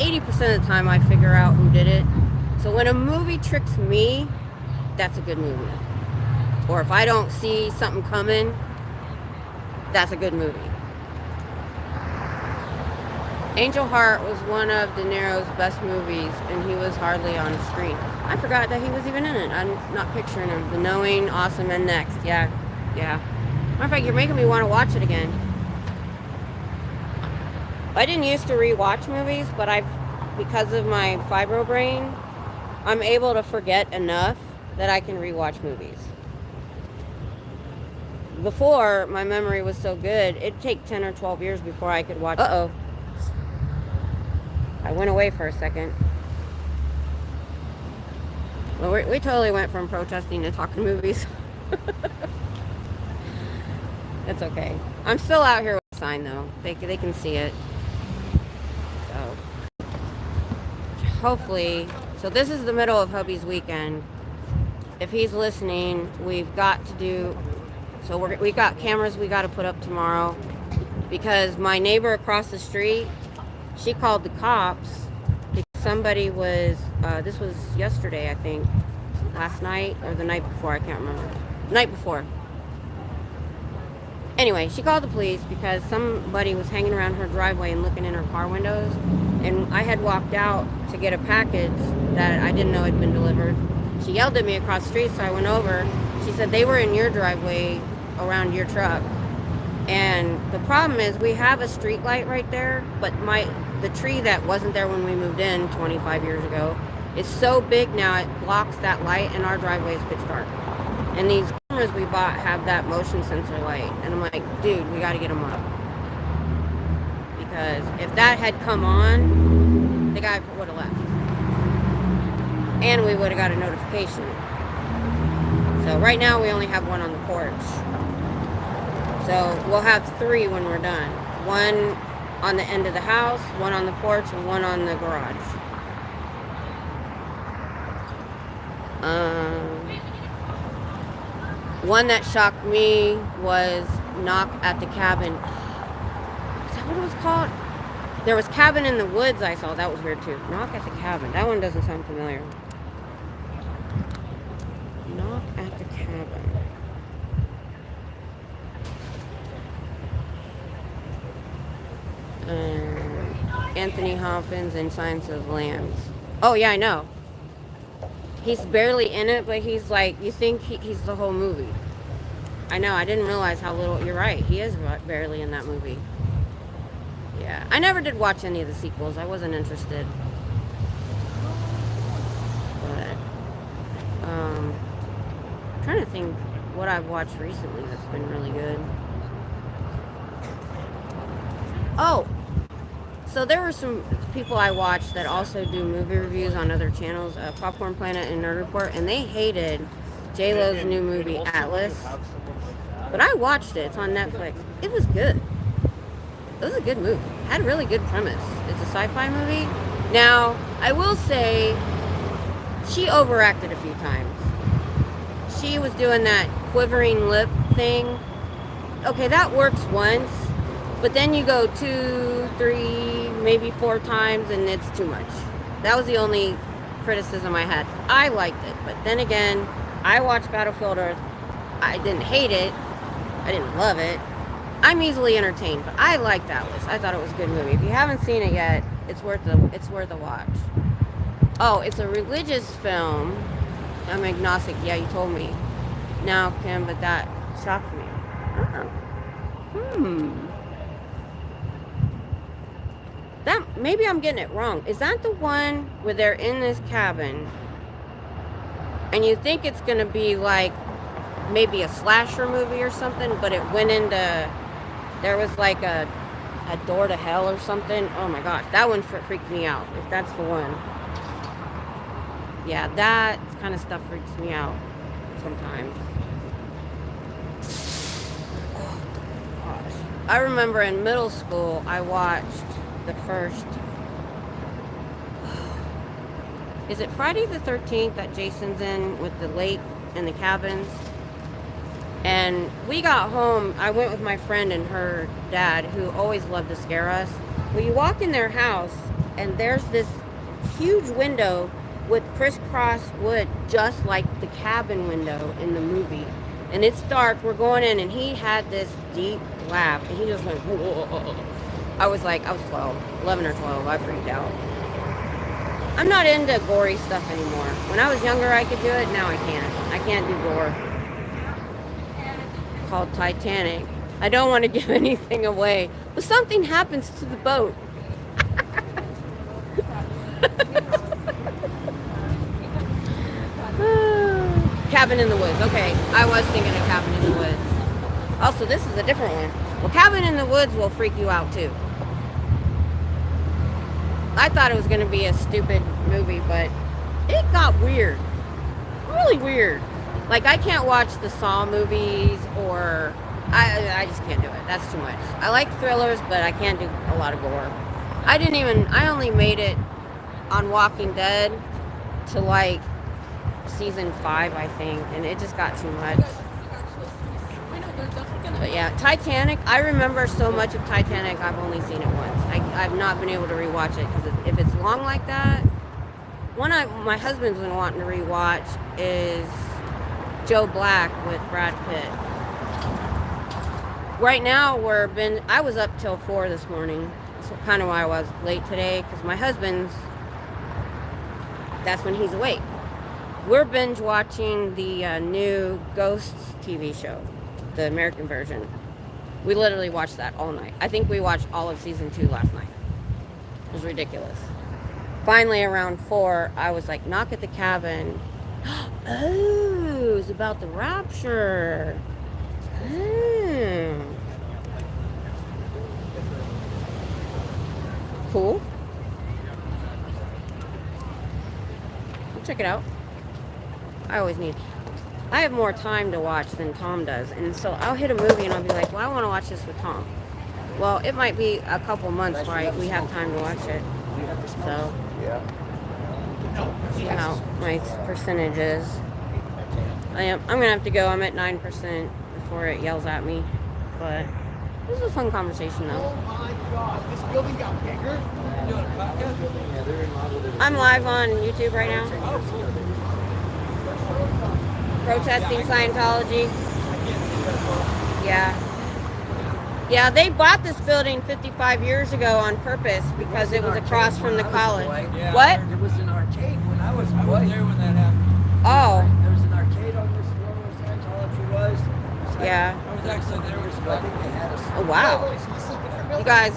Speaker 1: 80% of the time I figure out who did it. So when a movie tricks me, that's a good movie. Or if I don't see something coming, that's a good movie. Angel Heart was one of De Niro's best movies, and he was hardly on screen. I forgot that he was even in it. I'm not picturing him. The Knowing, awesome, and Next. Yeah. Matter of fact, you're making me want to watch it again. I didn't used to rewatch movies, but because of my fibro brain, I'm able to forget enough that I can rewatch movies. Before, my memory was so good, it'd take 10 or 12 years before I could watch. Uh-oh. I went away for a second. Well, we totally went from protesting to talking movies. It's okay. I'm still out here with a sign, though. They can see it. So, hopefully. So this is the middle of hubby's weekend. If he's listening, we've got to do... So we got cameras we got to put up tomorrow. Because my neighbor across the street, she called the cops because somebody was, this was yesterday, I think, last night or the night before, I can't remember. Night before. Anyway, she called the police because somebody was hanging around her driveway and looking in her car windows. And I had walked out to get a package that I didn't know had been delivered. She yelled at me across the street, so I went over. She said, they were in your driveway around your truck. And the problem is we have a street light right there, but the tree that wasn't there when we moved in 25 years ago is so big now it blocks that light, and our driveway is pitch dark. And these cameras we bought have that motion sensor light, and I'm like, dude, we got to get them up. Because if that had come on, the guy would have left. And we would have got a notification. So right now we only have one on the porch. So we'll have 3 when we're done. One on the end of the house, one on the porch, and one on the garage. One that shocked me was Knock at the Cabin. Is that what it was called? There was Cabin in the Woods I saw. That was weird too. Knock at the Cabin. That one doesn't sound familiar. Knock at the Cabin. Anthony Hopkins in Silence of the Lambs. Oh yeah, I know. He's barely in it, but he's like, you think he's the whole movie. I know, I didn't realize how little, you're right, he is barely in that movie. Yeah, I never did watch any of the sequels, I wasn't interested. But, I'm trying to think what I've watched recently that's been really good. Oh! So there were some people I watched that also do movie reviews on other channels, Popcorn Planet and Nerd Report, and they hated J-Lo's new movie, Atlas. But I watched it. It's on Netflix. It was good. It was a good movie. It had a really good premise. It's a sci-fi movie. Now, I will say, she overacted a few times. She was doing that quivering lip thing. Okay, that works once. But then you go 2, 3, maybe 4 times, and it's too much. That was the only criticism I had. I liked it, but then again, I watched Battlefield Earth. I didn't hate it. I didn't love it. I'm easily entertained, but I liked Atlas. I thought it was a good movie. If you haven't seen it yet, it's worth a watch. Oh, it's a religious film. I'm agnostic. Yeah, you told me. Now, Kim, but that shocked me. That, maybe I'm getting it wrong. Is that the one where they're in this cabin and you think it's going to be like maybe a slasher movie or something, but it went into, there was like a door to hell or something? Oh my gosh, that one freaked me out, if that's the one. Yeah, that kind of stuff freaks me out sometimes. Oh gosh. I remember in middle school, I watched the first, is it Friday the 13th that Jason's in with the lake and the cabins? And we got home, I went with my friend and her dad, who always loved to scare us. Well, you walk in their house and there's this huge window with crisscross wood, just like the cabin window in the movie. And it's dark, we're going in, and he had this deep laugh, and he just went, whoa. I was 12, 11 or 12, I freaked out. I'm not into gory stuff anymore. When I was younger, I could do it, now I can't. I can't do gore. It's called Titanic. I don't want to give anything away, but something happens to the boat. Cabin in the Woods. Okay, I was thinking of Cabin in the Woods. Also, this is a different one. Well, Cabin in the Woods will freak you out too. I thought it was going to be a stupid movie, but it got weird. Really weird. Like, I can't watch the Saw movies, or I just can't do it. That's too much. I like thrillers, but I can't do a lot of gore. I only made it on Walking Dead to like season 5, I think, and it just got too much. But yeah, Titanic, I remember so much of Titanic, I've only seen it once. I've not been able to rewatch it, because if it's long like that, one my husband's been wanting to rewatch is Joe Black with Brad Pitt. Right now, I was up till 4 this morning. That's kind of why I was late today, because my husband's, that's when he's awake. We're binge watching the new Ghosts TV show, the American version. We literally watched that all night. I think we watched all of season 2 last night. It was ridiculous. Finally, around 4, I was like, knock at the cabin. Oh, it's about the rapture. Cool. check it out. I always need. I have more time to watch than Tom does, and so I'll hit a movie and I'll be like, well, I want to watch this with Tom. Well, it might be a couple months where we have time to watch it. So, see how my percentage is. I'm gonna have to go. I'm at 9% before it yells at me. But this is a fun conversation, though.
Speaker 2: Oh my God, this building got bigger. You doing a podcast?
Speaker 1: I'm live on YouTube right now, protesting Scientology. Yeah. Yeah, they bought this building 55 years ago on purpose because it was across from the college.
Speaker 2: Yeah.
Speaker 1: What?
Speaker 4: There was an arcade when I was
Speaker 2: I
Speaker 4: boy.
Speaker 2: was there when that happened.
Speaker 1: Oh,
Speaker 4: There was an arcade on this floor where Scientology was.
Speaker 1: yeah.
Speaker 2: I was actually there with
Speaker 4: I think they had a.
Speaker 1: Oh, wow. You guys,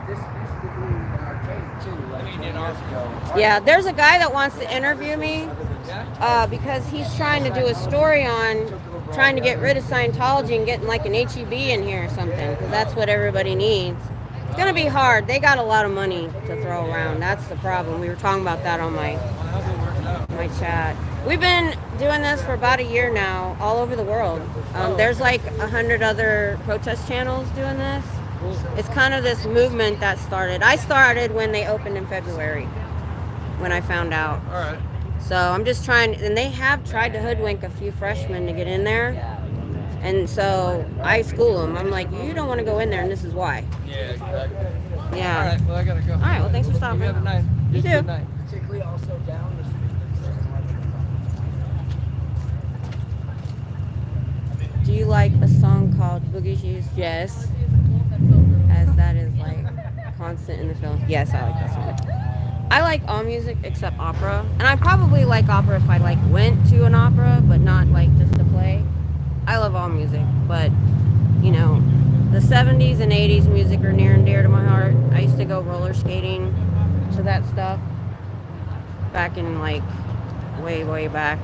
Speaker 4: This used to be an arcade too, like 20 years ago.
Speaker 1: yeah, there's a guy that wants to interview me
Speaker 2: Yeah?
Speaker 1: because he's trying to do a story on trying to get rid of Scientology and getting like an HEB in here or something because that's what everybody needs. It's going to be hard. They got a lot of money to throw around. That's the problem. We were talking about that on my
Speaker 2: I hope it works out.
Speaker 1: chat. We've been doing this for about a year now, all over the world. There's like 100 other protest channels doing this. It's kind of this movement that started. I started when they opened in February, when I found out.
Speaker 2: All right.
Speaker 1: So I'm just trying, and they have tried to hoodwink a few freshmen to get in there. And so I school them. I'm like, you don't want to go in there, and this is why.
Speaker 2: Yeah, exactly.
Speaker 1: Yeah.
Speaker 2: All right, well, I gotta go.
Speaker 1: All right, well, thanks for stopping.
Speaker 2: You have a night.
Speaker 1: You too.
Speaker 2: Good night.
Speaker 4: Particularly also down the street.
Speaker 1: Do you like a song called Boogie Shoes? Yes. As that is like constant in the film. Yes, I like that song. I like all music except opera. And I probably like opera if I like went to an opera, but not like just to play. I love all music, but you know, the 70s and 80s music are near and dear to my heart. I used to go roller skating to that stuff back in like way back.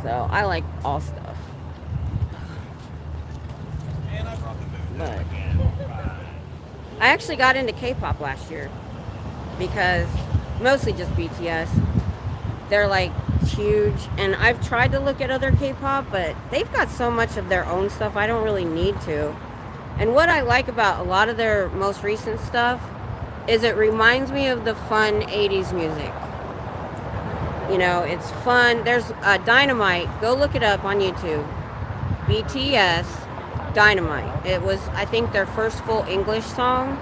Speaker 1: So I like all stuff. But I actually got into K-pop last year because mostly just BTS. They're like huge, and I've tried to look at other K-pop, but they've got so much of their own stuff I don't really need to. And what I like about a lot of their most recent stuff is it reminds me of the fun 80s music. You know, it's fun. There's Dynamite. Go look it up on YouTube. BTS Dynamite. It was, I think, their first full English song.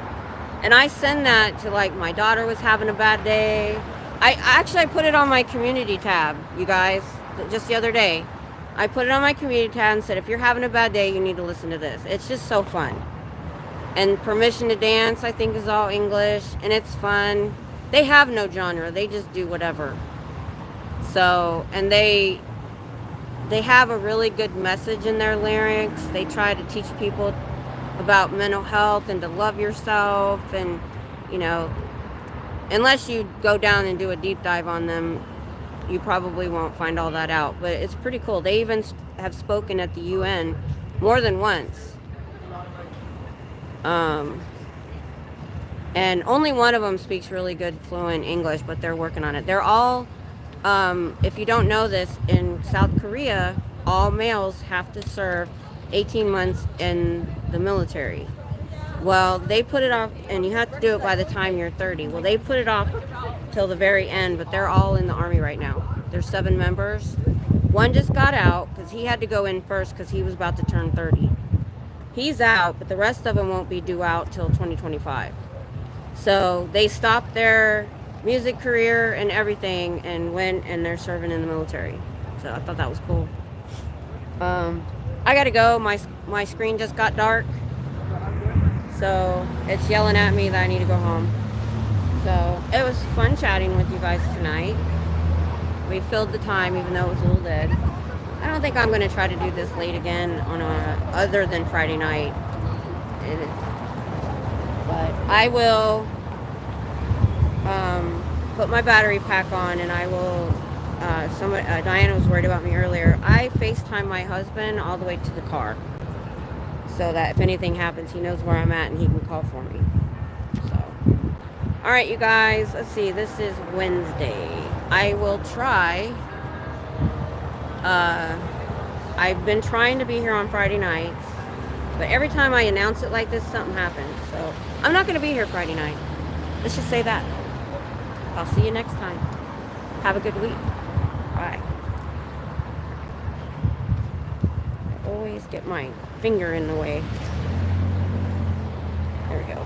Speaker 1: And I send that to, like, my daughter was having a bad day. I put it on my community tab, you guys, just the other day. I put it on my community tab and said, if you're having a bad day, you need to listen to this. It's just so fun. And Permission to Dance, I think, is all English, and it's fun. They have no genre. They just do whatever. So, and they have a really good message in their lyrics. They try to teach people about mental health and to love yourself, and you know, unless you go down and do a deep dive on them, you probably won't find all that out. But it's pretty cool. They even have spoken at the UN more than once. And only one of them speaks really good fluent English, but they're working on it. They're all, if you don't know this, in South Korea, all males have to serve 18 months in the military. Well, they put it off, and you have to do it by the time you're 30. Well, they put it off till the very end, but they're all in the Army right now. There's 7 members. One just got out because he had to go in first because he was about to turn 30. He's out, but the rest of them won't be due out till 2025. So they stopped their music career and everything and went, and they're serving in the military. So I thought that was cool. I gotta go. My screen just got dark. So it's yelling at me that I need to go home. So it was fun chatting with you guys tonight. We filled the time even though it was a little dead. I don't think I'm going to try to do this late again on other than Friday night. But I will put my battery pack on, and I will, Diana was worried about me earlier. I FaceTime my husband all the way to the car, so that if anything happens, he knows where I'm at and he can call for me. So, All right, you guys. Let's see. This is Wednesday. I will try. I've been trying to be here on Friday nights, but every time I announce it like this, something happens. So I'm not going to be here Friday night. Let's just say that. I'll see you next time. Have a good week. Bye. I always get my finger in the way. There we go.